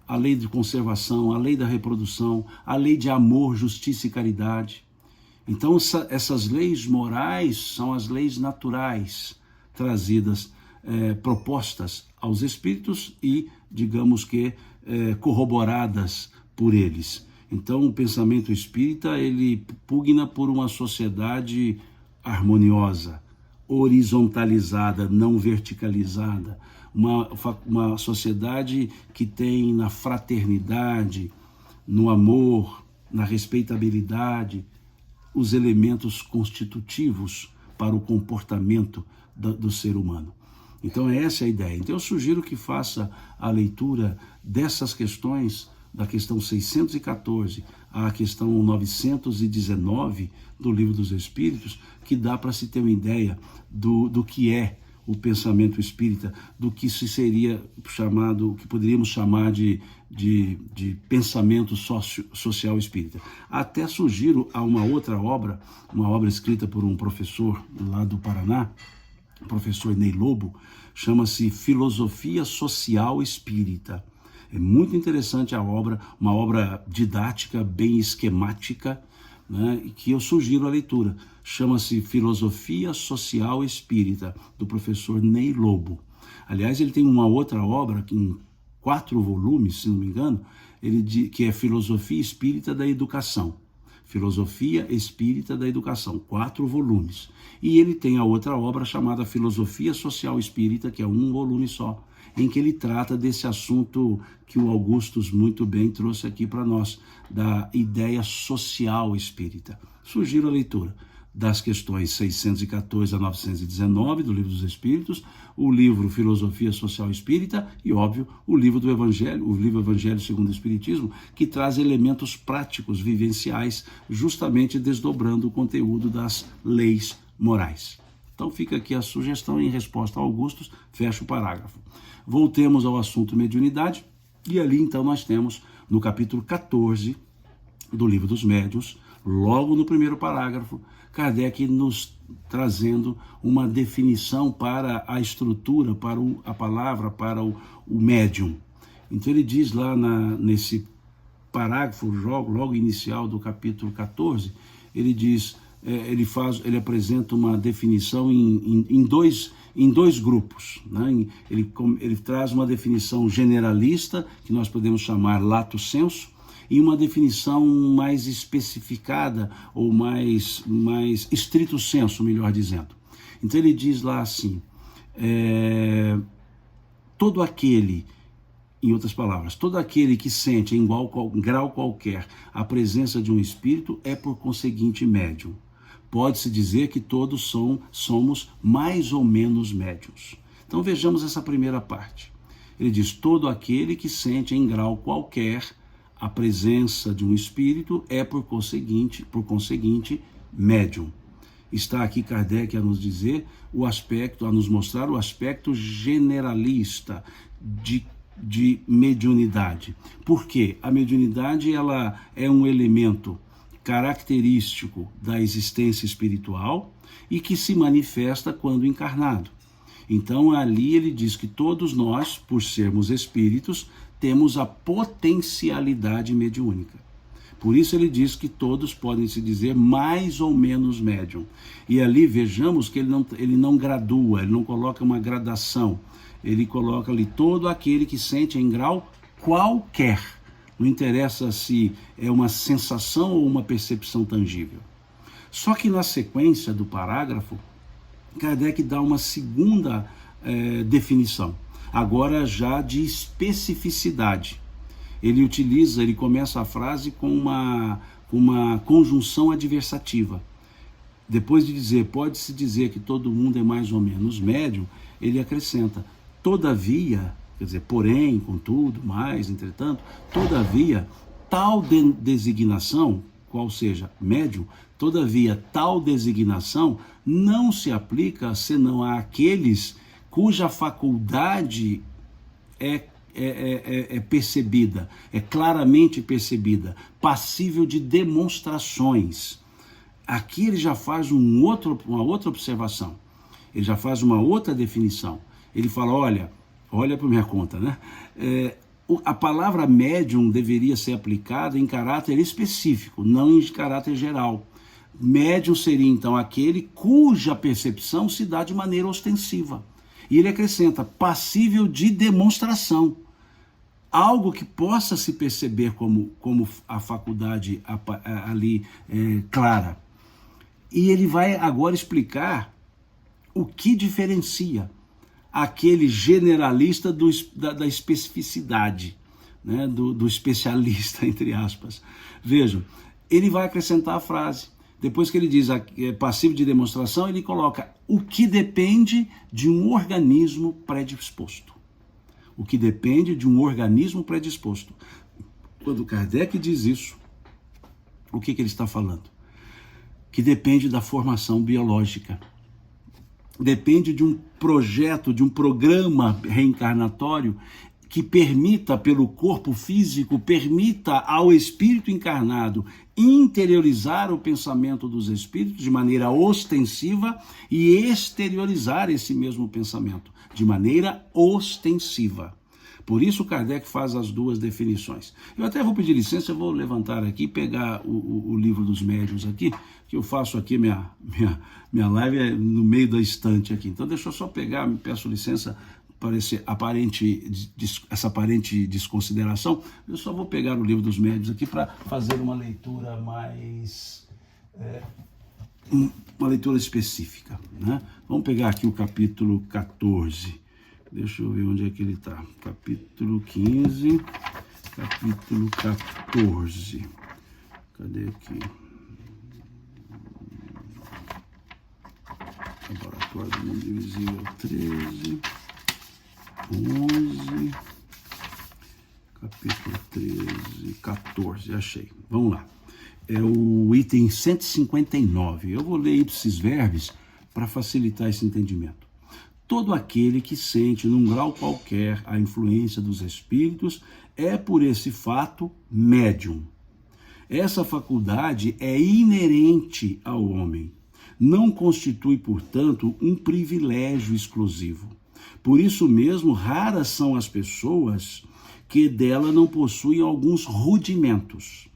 a lei de conservação, a lei da reprodução, a lei de amor, justiça e caridade. Então, essas leis morais são as leis naturais trazidas, propostas aos espíritos e, digamos que, corroboradas por eles. Então, o pensamento espírita, ele pugna por uma sociedade harmoniosa, horizontalizada, não verticalizada, uma sociedade que tem na fraternidade, no amor, na respeitabilidade, os elementos constitutivos para o comportamento do ser humano. Então essa é a ideia. Então eu sugiro que faça a leitura dessas questões, da questão 614 à questão 919 do Livro dos Espíritos, que dá para se ter uma ideia do que é o pensamento espírita, do que se seria chamado, que poderíamos chamar de pensamento social espírita. Até sugiro a uma outra obra, uma obra escrita por um professor lá do Paraná, o professor Ney Lobo, chama-se Filosofia Social Espírita. É muito interessante a obra, uma obra didática, bem esquemática, né, que eu sugiro a leitura. Chama-se Filosofia Social Espírita, do professor Ney Lobo. Aliás, ele tem uma outra obra, em 4 volumes, se não me engano, que é Filosofia Espírita da Educação. Filosofia Espírita da Educação, 4 volumes. E ele tem a outra obra chamada Filosofia Social Espírita, que é 1 volume só, em que ele trata desse assunto que o Augustus muito bem trouxe aqui para nós, da ideia social espírita. Sugiro a leitura das questões 614 a 919 do Livro dos Espíritos, o livro Filosofia Social Espírita e, óbvio, o livro do Evangelho, o livro Evangelho segundo o Espiritismo, que traz elementos práticos, vivenciais, justamente desdobrando o conteúdo das leis morais. Então fica aqui a sugestão em resposta a Augustus, fecha o parágrafo. Voltemos ao assunto mediunidade, e ali então nós temos no capítulo 14 do Livro dos Médiuns, logo no primeiro parágrafo, Kardec nos trazendo uma definição para a estrutura, para a palavra, para o médium. Então ele diz lá nesse parágrafo, logo inicial do capítulo 14, ele diz, ele apresenta uma definição em dois grupos, né? Ele traz uma definição generalista, que nós podemos chamar lato sensu, e uma definição mais especificada, ou mais estrito sensu, melhor dizendo. Então ele diz lá assim, todo aquele, em outras palavras, todo aquele que sente em grau qualquer a presença de um espírito é por conseguinte médium. Pode-se dizer que todos somos mais ou menos médiuns. Então vejamos essa primeira parte. Ele diz, todo aquele que sente em grau qualquer a presença de um espírito é por conseguinte médium. Está aqui Kardec a nos dizer a nos mostrar o aspecto generalista de mediunidade. Por quê? A mediunidade ela é um elemento característico da existência espiritual e que se manifesta quando encarnado. Então ali ele diz que todos nós, por sermos espíritos, temos a potencialidade mediúnica. Por isso ele diz que todos podem se dizer mais ou menos médium. E ali vejamos que ele não gradua, ele não coloca uma gradação. Ele coloca ali todo aquele que sente em grau qualquer. Não interessa se é uma sensação ou uma percepção tangível. Só que na sequência do parágrafo, Kardec dá uma segunda definição, agora já de especificidade. Ele começa a frase com uma conjunção adversativa. Depois de dizer, pode-se dizer que todo mundo é mais ou menos médium, ele acrescenta, todavia, quer dizer, porém, contudo, mais, entretanto, todavia, tal designação, qual seja médium, todavia, tal designação não se aplica senão àqueles cuja faculdade é percebida, é claramente percebida, passível de demonstrações. Aqui ele já faz uma outra observação, ele já faz uma outra definição. Ele fala, olha por minha conta, né? A palavra médium deveria ser aplicada em caráter específico, não em caráter geral. Médium seria então aquele cuja percepção se dá de maneira ostensiva. E ele acrescenta, passível de demonstração. Algo que possa se perceber como a faculdade ali clara. E ele vai agora explicar o que diferencia aquele generalista da especificidade, né? do especialista, entre aspas. Vejam, ele vai acrescentar a frase. Depois que ele diz passível de demonstração, ele coloca o que depende de um organismo predisposto. O que depende de um organismo predisposto. Quando Kardec diz isso, o que ele está falando? Que depende da formação biológica. Depende de um projeto, de um programa reencarnatório que permita, pelo corpo físico, permita ao espírito encarnado interiorizar o pensamento dos espíritos de maneira ostensiva e exteriorizar esse mesmo pensamento de maneira ostensiva. Por isso Kardec faz as duas definições. Eu até vou pedir licença, eu vou levantar aqui, pegar o livro dos médiuns aqui, que eu faço aqui minha live no meio da estante aqui. Então deixa eu só pegar, me peço licença para essa aparente desconsideração. Eu só vou pegar o livro dos médiuns aqui para fazer uma leitura mais... uma leitura específica, né? Vamos pegar aqui o capítulo 14. Deixa eu ver onde é que ele está. Capítulo 15, capítulo 14. Cadê aqui? Laboratório do Mundo Invisível 13, 11, capítulo 13, 14, achei. Vamos lá. É o item 159. Eu vou ler ipsis verbis para facilitar esse entendimento. Todo aquele que sente, num grau qualquer, a influência dos espíritos é, por esse fato, médium. Essa faculdade é inerente ao homem. Não constitui, portanto, um privilégio exclusivo. Por isso mesmo, raras são as pessoas que dela não possuem alguns rudimentos.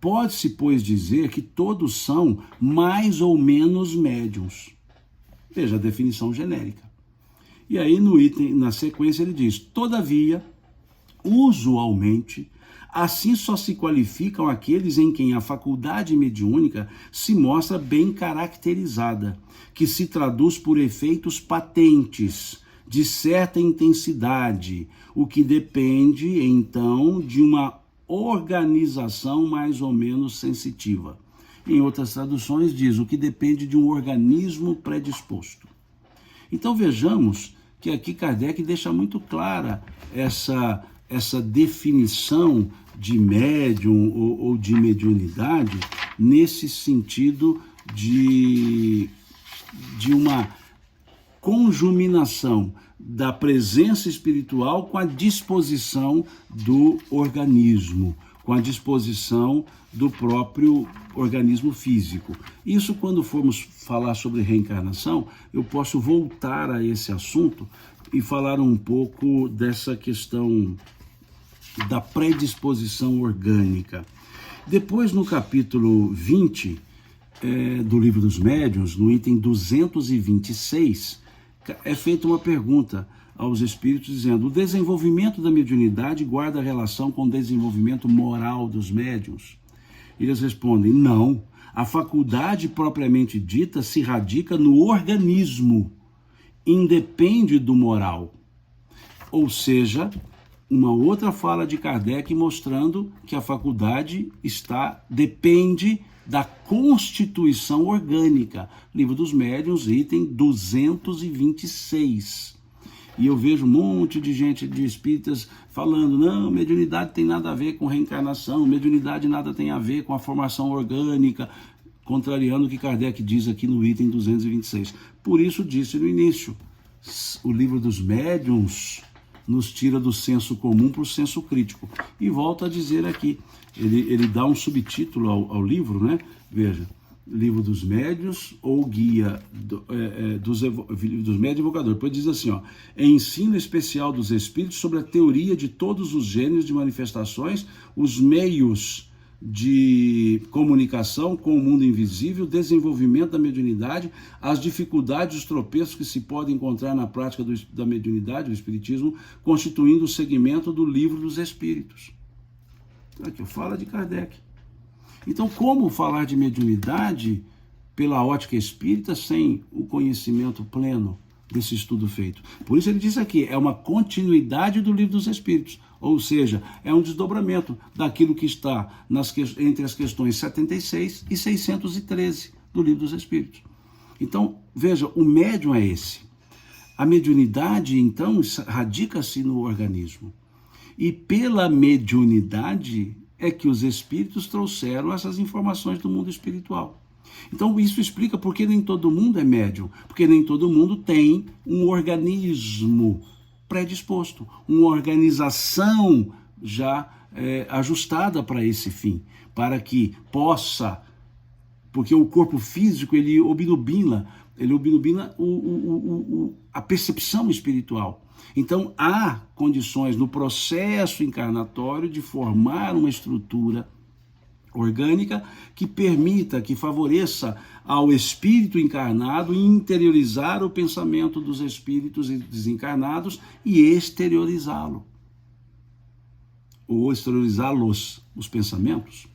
Pode-se, pois, dizer que todos são mais ou menos médiuns. Veja a definição genérica. E aí, na sequência, ele diz, todavia, usualmente, assim só se qualificam aqueles em quem a faculdade mediúnica se mostra bem caracterizada, que se traduz por efeitos patentes, de certa intensidade, o que depende, então, de uma organização mais ou menos sensitiva. Em outras traduções diz, o que depende de um organismo predisposto. Então vejamos que aqui Kardec deixa muito clara essa definição de médium ou de mediunidade nesse sentido de uma conjuminação da presença espiritual com a disposição do organismo, com a disposição do próprio organismo físico. Isso, quando formos falar sobre reencarnação, eu posso voltar a esse assunto e falar um pouco dessa questão da predisposição orgânica. Depois, no capítulo 20 do Livro dos Médiuns, no item 226, é feita uma pergunta aos espíritos dizendo: o desenvolvimento da mediunidade guarda relação com o desenvolvimento moral dos médiuns? Eles respondem: não, a faculdade propriamente dita se radica no organismo, independe do moral. Ou seja, uma outra fala de Kardec mostrando que a faculdade depende da constituição orgânica. Livro dos Médiuns, item 226. E eu vejo um monte de gente, de espíritas, falando: não, mediunidade tem nada a ver com reencarnação, mediunidade nada tem a ver com a formação orgânica, contrariando o que Kardec diz aqui no item 226. Por isso disse no início, o Livro dos Médiuns nos tira do senso comum para o senso crítico. E volto a dizer aqui, ele dá um subtítulo ao livro, né? Veja, Livro dos Médiuns ou Guia dos Médiuns Evocadores. Depois diz assim, ó: ensino especial dos espíritos sobre a teoria de todos os gêneros de manifestações, os meios de comunicação com o mundo invisível, desenvolvimento da mediunidade, as dificuldades, os tropeços que se podem encontrar na prática da mediunidade, do espiritismo, constituindo o segmento do Livro dos Espíritos. Aqui fala de Kardec. Então, como falar de mediunidade pela ótica espírita sem o conhecimento pleno desse estudo feito? Por isso ele diz aqui, é uma continuidade do Livro dos Espíritos, ou seja, é um desdobramento daquilo que está entre as questões 76 e 613 do Livro dos Espíritos. Então, veja, o médium é esse. A mediunidade, então, radica-se no organismo. E pela mediunidade é que os espíritos trouxeram essas informações do mundo espiritual. Então isso explica por que nem todo mundo é médium, porque nem todo mundo tem um organismo predisposto, uma organização já ajustada para esse fim, para que possa, porque o corpo físico ele obnubila a percepção espiritual. Então, há condições no processo encarnatório de formar uma estrutura orgânica que permita, que favoreça ao espírito encarnado interiorizar o pensamento dos espíritos desencarnados e exteriorizá-lo. Ou exteriorizá-los, os pensamentos.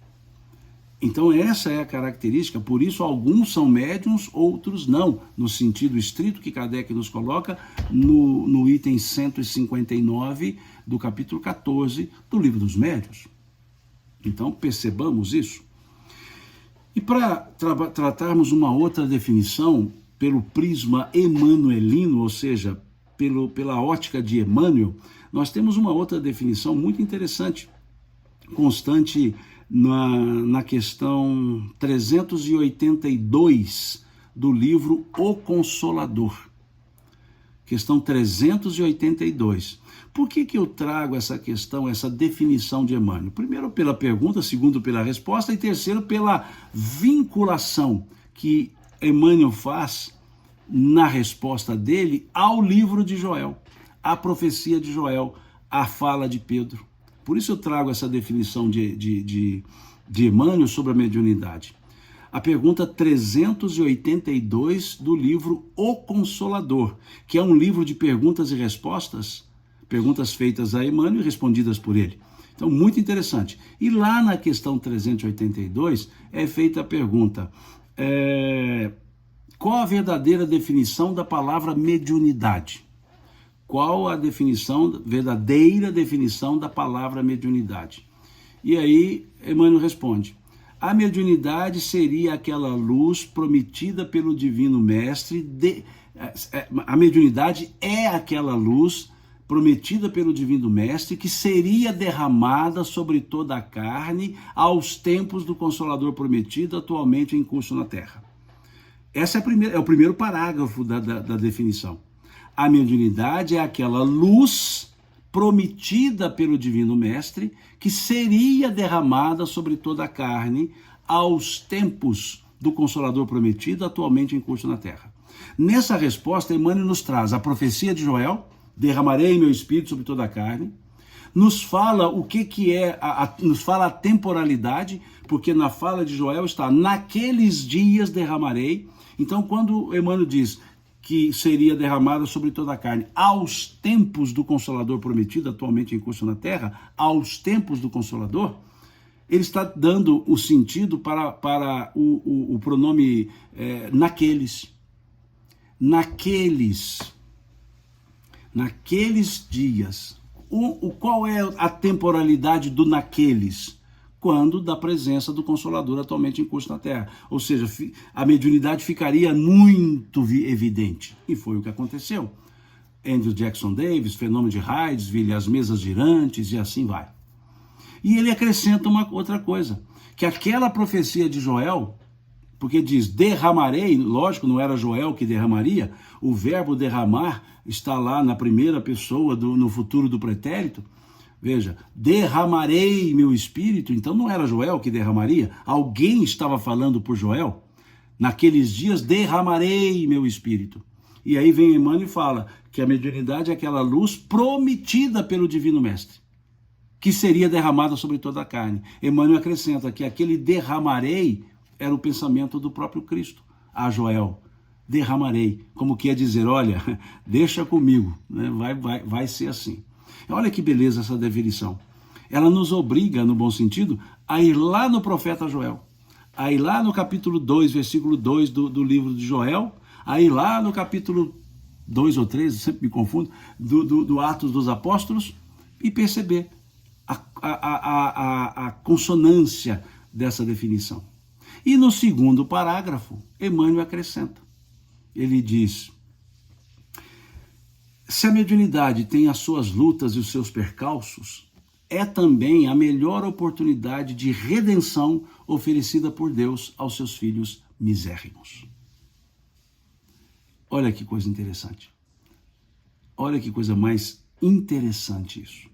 Então essa é a característica, por isso alguns são médiuns, outros não, no sentido estrito que Kardec nos coloca no item 159 do capítulo 14 do Livro dos Médiuns. Então percebamos isso. E para tratarmos uma outra definição pelo prisma emanuelino, ou seja, pela ótica de Emmanuel, nós temos uma outra definição muito interessante, constante na questão 382 do livro O Consolador. Questão 382. Por que eu trago essa questão, essa definição de Emmanuel? Primeiro pela pergunta, segundo pela resposta e terceiro pela vinculação que Emmanuel faz na resposta dele ao livro de Joel, à profecia de Joel, à fala de Pedro. Por isso eu trago essa definição de Emmanuel sobre a mediunidade. A pergunta 382 do livro O Consolador, que é um livro de perguntas e respostas, perguntas feitas a Emmanuel e respondidas por ele. Então, muito interessante. E lá na questão 382 é feita a pergunta, qual a verdadeira definição da palavra mediunidade? Qual a verdadeira definição da palavra mediunidade? E aí Emmanuel responde: a mediunidade seria aquela luz prometida pelo Divino Mestre, a mediunidade é aquela luz prometida pelo Divino Mestre que seria derramada sobre toda a carne aos tempos do Consolador prometido, atualmente em curso na Terra. Essa é o primeiro parágrafo da definição. A mediunidade é aquela luz prometida pelo Divino Mestre que seria derramada sobre toda a carne aos tempos do Consolador prometido, atualmente em curso na Terra. Nessa resposta, Emmanuel nos traz a profecia de Joel, derramarei meu espírito sobre toda a carne, nos fala o que é, nos fala a temporalidade, porque na fala de Joel está, naqueles dias derramarei. Então, quando Emmanuel diz que seria derramada sobre toda a carne, aos tempos do Consolador prometido, atualmente em curso na Terra, aos tempos do Consolador, ele está dando o sentido para o pronome naqueles. Naqueles dias. Qual é a temporalidade do naqueles? Quando da presença do Consolador atualmente em curso na Terra. Ou seja, a mediunidade ficaria muito evidente. E foi o que aconteceu. Andrew Jackson Davis, fenômeno de Hydesville, as mesas girantes e assim vai. E ele acrescenta uma outra coisa, que aquela profecia de Joel, porque diz derramarei, lógico, não era Joel que derramaria, o verbo derramar está lá na primeira pessoa no futuro do pretérito. Veja, derramarei meu espírito, então não era Joel que derramaria, alguém estava falando por Joel. Naqueles dias derramarei meu espírito. E aí vem Emmanuel e fala que a mediunidade é aquela luz prometida pelo Divino Mestre, que seria derramada sobre toda a carne. Emmanuel acrescenta que aquele derramarei era o pensamento do próprio Cristo a Joel. Derramarei, como quer dizer, olha, deixa comigo, né? vai ser assim. Olha que beleza essa definição. Ela nos obriga, no bom sentido, a ir lá no profeta Joel, a ir lá no capítulo 2, versículo 2 do livro de Joel, a ir lá no capítulo 2 ou 3, sempre me confundo, do Atos dos Apóstolos, e perceber a consonância dessa definição. E no segundo parágrafo, Emmanuel acrescenta. Ele diz: se a mediunidade tem as suas lutas e os seus percalços, é também a melhor oportunidade de redenção oferecida por Deus aos seus filhos misérrimos. Olha que coisa interessante. Olha que coisa mais interessante isso.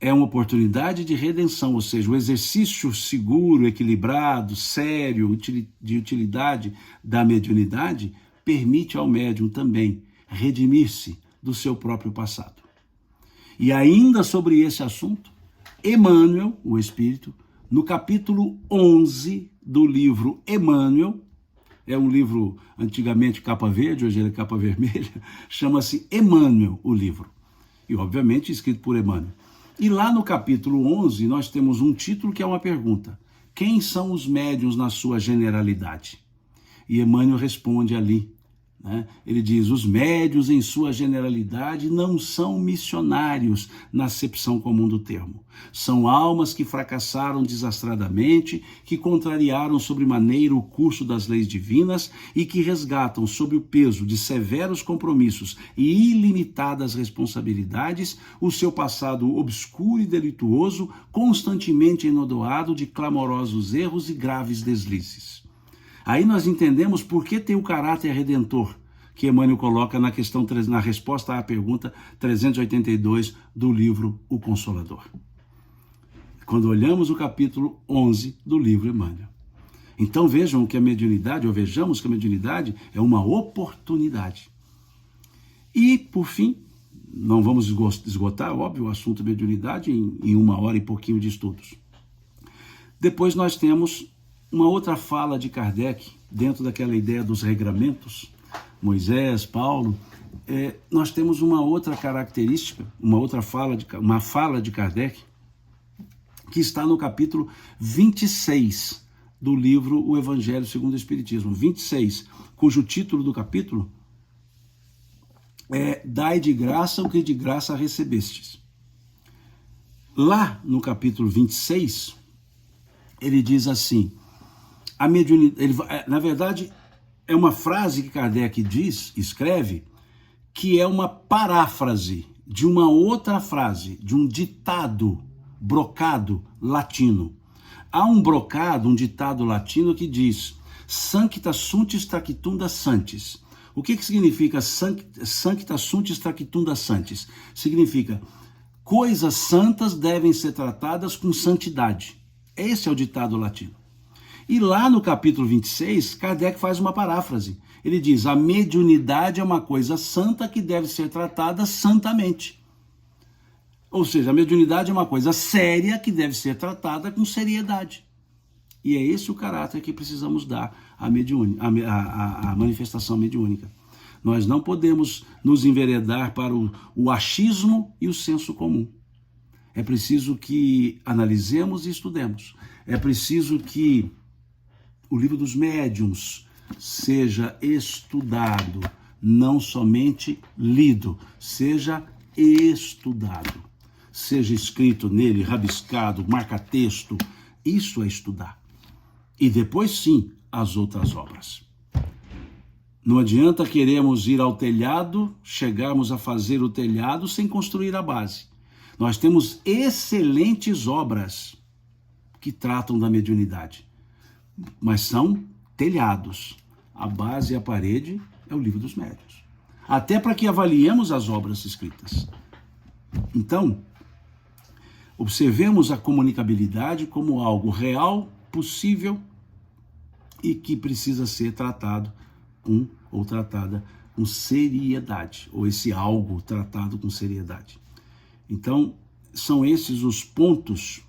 É uma oportunidade de redenção, ou seja, o exercício seguro, equilibrado, sério, de utilidade da mediunidade permite ao médium também redimir-se do seu próprio passado. E ainda sobre esse assunto, Emmanuel, o Espírito, no capítulo 11 do livro Emmanuel, é um livro antigamente capa verde, hoje ele é capa vermelha, chama-se Emmanuel o livro, e obviamente escrito por Emmanuel. E lá no capítulo 11 nós temos um título que é uma pergunta: quem são os médiuns na sua generalidade? E Emmanuel responde ali, né? Ele diz: os médiuns em sua generalidade não são missionários na acepção comum do termo. São almas que fracassaram desastradamente, que contrariaram sobremaneira o curso das leis divinas e que resgatam sob o peso de severos compromissos e ilimitadas responsabilidades o seu passado obscuro e delituoso, constantemente enodoado de clamorosos erros e graves deslizes. Aí nós entendemos por que tem o caráter redentor que Emmanuel coloca na resposta à pergunta 382 do livro O Consolador. Quando olhamos o capítulo 11 do livro Emmanuel. Então vejamos que a mediunidade é uma oportunidade. E, por fim, não vamos esgotar, óbvio, o assunto da mediunidade em 1 hora e pouquinho de estudos. Depois nós temos uma outra fala de Kardec, dentro daquela ideia dos regramentos, Moisés, Paulo, nós temos uma outra característica, uma fala de Kardec, que está no capítulo 26 do livro O Evangelho segundo o Espiritismo, 26, cujo título do capítulo é Dai de graça o que de graça recebestes. Lá no capítulo 26, ele diz assim, a mediunidade, na verdade, é uma frase que Kardec escreve, que é uma paráfrase de uma outra frase, de um ditado brocado latino. Há um brocado, um ditado latino que diz: Sancta sunt tacitunda santis. O que significa sancta sunt tacitunda santis? Significa coisas santas devem ser tratadas com santidade. Esse é o ditado latino. E lá no capítulo 26, Kardec faz uma paráfrase. Ele diz, a mediunidade é uma coisa santa que deve ser tratada santamente. Ou seja, a mediunidade é uma coisa séria que deve ser tratada com seriedade. E é esse o caráter que precisamos dar à manifestação mediúnica. Nós não podemos nos enveredar para o achismo e o senso comum. É preciso que analisemos e estudemos. É preciso que o livro dos médiuns seja estudado, não somente lido, seja estudado. Seja escrito nele, rabiscado, marca-texto, isso é estudar. E depois sim, as outras obras. Não adianta queremos ir ao telhado, chegarmos a fazer o telhado sem construir a base. Nós temos excelentes obras que tratam da mediunidade, mas são telhados. A base e a parede é o livro dos médiuns. Até para que avaliemos as obras escritas. Então, observemos a comunicabilidade como algo real, possível e que precisa ser tratado ou tratada com seriedade, ou esse algo tratado com seriedade. Então, são esses os pontos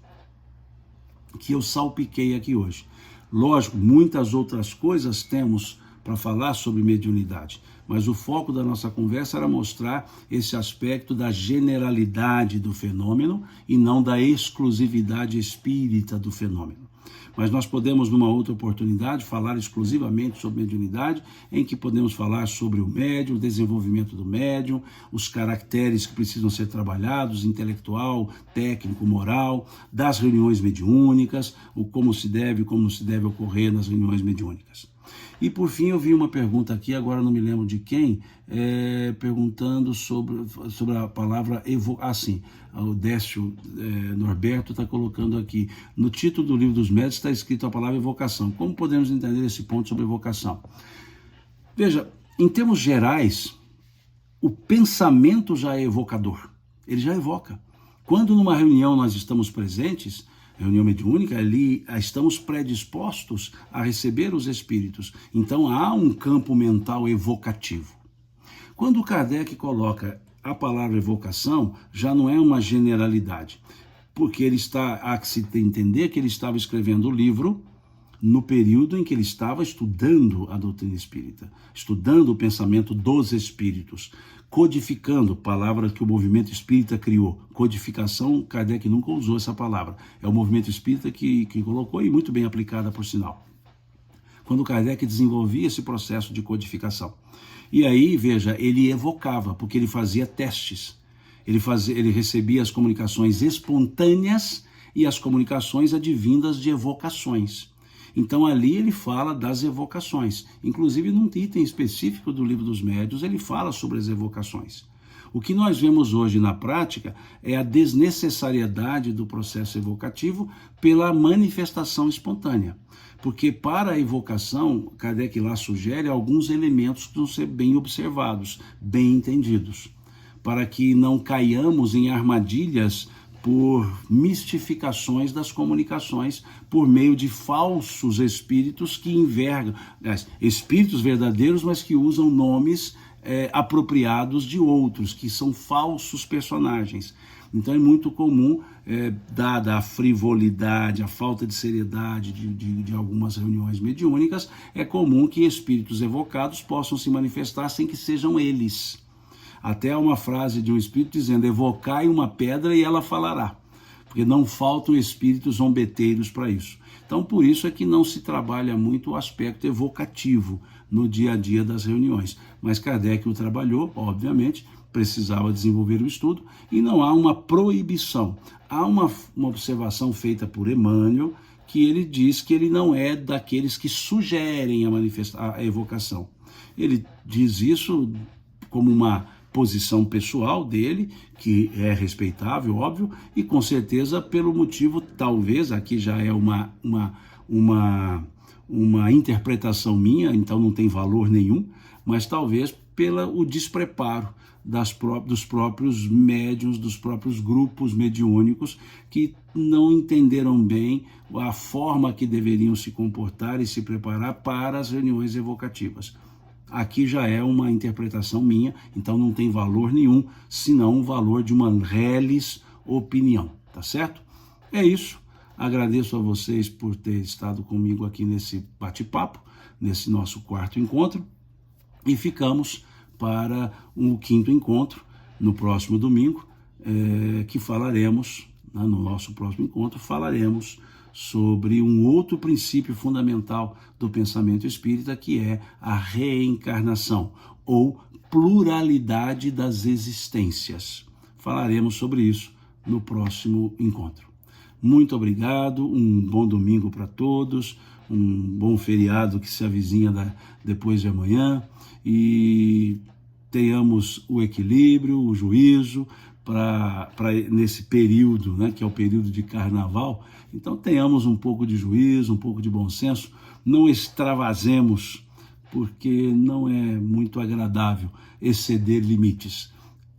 que eu salpiquei aqui hoje. Lógico, muitas outras coisas temos para falar sobre mediunidade, mas o foco da nossa conversa era mostrar esse aspecto da generalidade do fenômeno e não da exclusividade espírita do fenômeno. Mas nós podemos, numa outra oportunidade, falar exclusivamente sobre mediunidade, em que podemos falar sobre o médium, o desenvolvimento do médium, os caracteres que precisam ser trabalhados, intelectual, técnico, moral, das reuniões mediúnicas, o como se deve e como não se deve ocorrer nas reuniões mediúnicas. E por fim eu vi uma pergunta aqui, agora não me lembro de quem, perguntando sobre a palavra assim, o Décio Norberto está colocando aqui, no título do livro dos médiuns está escrito a palavra evocação. Como podemos entender esse ponto sobre evocação? Veja, em termos gerais, o pensamento já é evocador, ele já evoca. Quando numa reunião nós estamos presentes, reunião mediúnica, ali estamos predispostos a receber os espíritos. Então há um campo mental evocativo. Quando Kardec coloca a palavra evocação, já não é uma generalidade, porque há que se entender que ele estava escrevendo o livro no período em que ele estava estudando a doutrina espírita, estudando o pensamento dos espíritos, codificando, palavra que o movimento espírita criou. Codificação, Kardec nunca usou essa palavra. É o movimento espírita que colocou e muito bem aplicada, por sinal. Quando Kardec desenvolvia esse processo de codificação. E aí, veja, ele evocava, porque ele fazia testes. Ele recebia as comunicações espontâneas e as comunicações advindas de evocações. Então ali ele fala das evocações, inclusive num item específico do livro dos médiuns ele fala sobre as evocações. O que nós vemos hoje na prática é a desnecessariedade do processo evocativo pela manifestação espontânea, porque para a evocação, Kardec lá sugere alguns elementos que vão ser bem observados, bem entendidos, para que não caiamos em armadilhas por mistificações das comunicações por meio de falsos espíritos que envergam, espíritos verdadeiros, mas que usam nomes apropriados de outros, que são falsos personagens. Então é muito comum, dada a frivolidade, a falta de seriedade de algumas reuniões mediúnicas, é comum que espíritos evocados possam se manifestar sem que sejam eles. Até há uma frase de um espírito dizendo, evocai uma pedra e ela falará, porque não faltam espíritos zombeteiros para isso. Então, por isso é que não se trabalha muito o aspecto evocativo no dia a dia das reuniões. Mas Kardec o trabalhou, obviamente, precisava desenvolver o estudo, e não há uma proibição. Há uma observação feita por Emmanuel, que ele diz que ele não é daqueles que sugerem a evocação. Ele diz isso como uma posição pessoal dele, que é respeitável, óbvio, e com certeza pelo motivo, talvez, aqui já é uma interpretação minha, então não tem valor nenhum, mas talvez pelo despreparo dos próprios médiuns, dos próprios grupos mediúnicos, que não entenderam bem a forma que deveriam se comportar e se preparar para as reuniões evocativas. Aqui já é uma interpretação minha, então não tem valor nenhum, senão o valor de uma reles opinião, tá certo? É isso. Agradeço a vocês por ter estado comigo aqui nesse bate-papo, nesse nosso 4º encontro, e ficamos para um 5º encontro no próximo domingo, que falaremos, no nosso próximo encontro, falaremos sobre um outro princípio fundamental do pensamento espírita, que é a reencarnação, ou pluralidade das existências. Falaremos sobre isso no próximo encontro. Muito obrigado, um bom domingo para todos, um bom feriado que se avizinha depois de amanhã, e tenhamos o equilíbrio, o juízo para nesse período, né, que é o período de carnaval. Então tenhamos um pouco de juízo, um pouco de bom senso, não extravasemos, porque não é muito agradável exceder limites.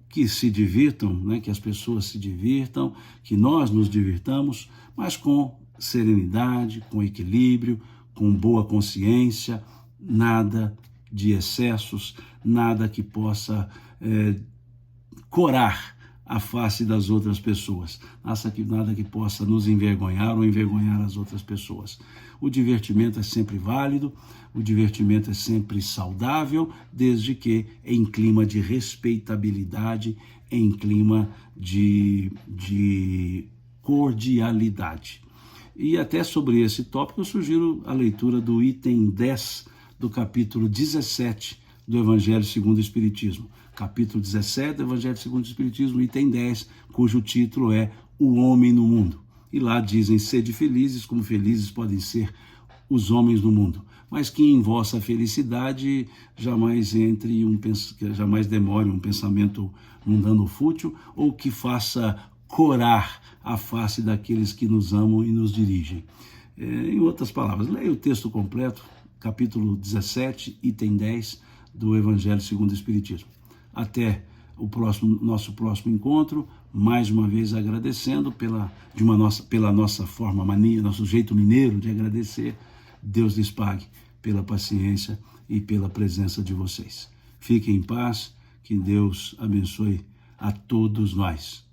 Que se divirtam, né, que as pessoas se divirtam, que nós nos divirtamos, mas com serenidade, com equilíbrio, com boa consciência, nada de excessos, nada que possa corar a face das outras pessoas, nada que possa nos envergonhar ou envergonhar as outras pessoas. O divertimento é sempre válido, o divertimento é sempre saudável, desde que em clima de respeitabilidade, em clima de cordialidade. E até sobre esse tópico eu sugiro a leitura do item 10 do capítulo 17 do Evangelho segundo o Espiritismo. Capítulo 17 do Evangelho segundo o Espiritismo, item 10, cujo título é O Homem no Mundo. E lá dizem: sede felizes, como felizes podem ser os homens no mundo, mas que em vossa felicidade jamais jamais demore um pensamento mundano fútil, ou que faça corar a face daqueles que nos amam e nos dirigem. Em outras palavras, leia o texto completo, capítulo 17, item 10 do Evangelho segundo o Espiritismo. Até o nosso próximo encontro, mais uma vez agradecendo pela nossa forma, mania, nosso jeito mineiro de agradecer. Deus lhes pague pela paciência e pela presença de vocês. Fiquem em paz, que Deus abençoe a todos nós.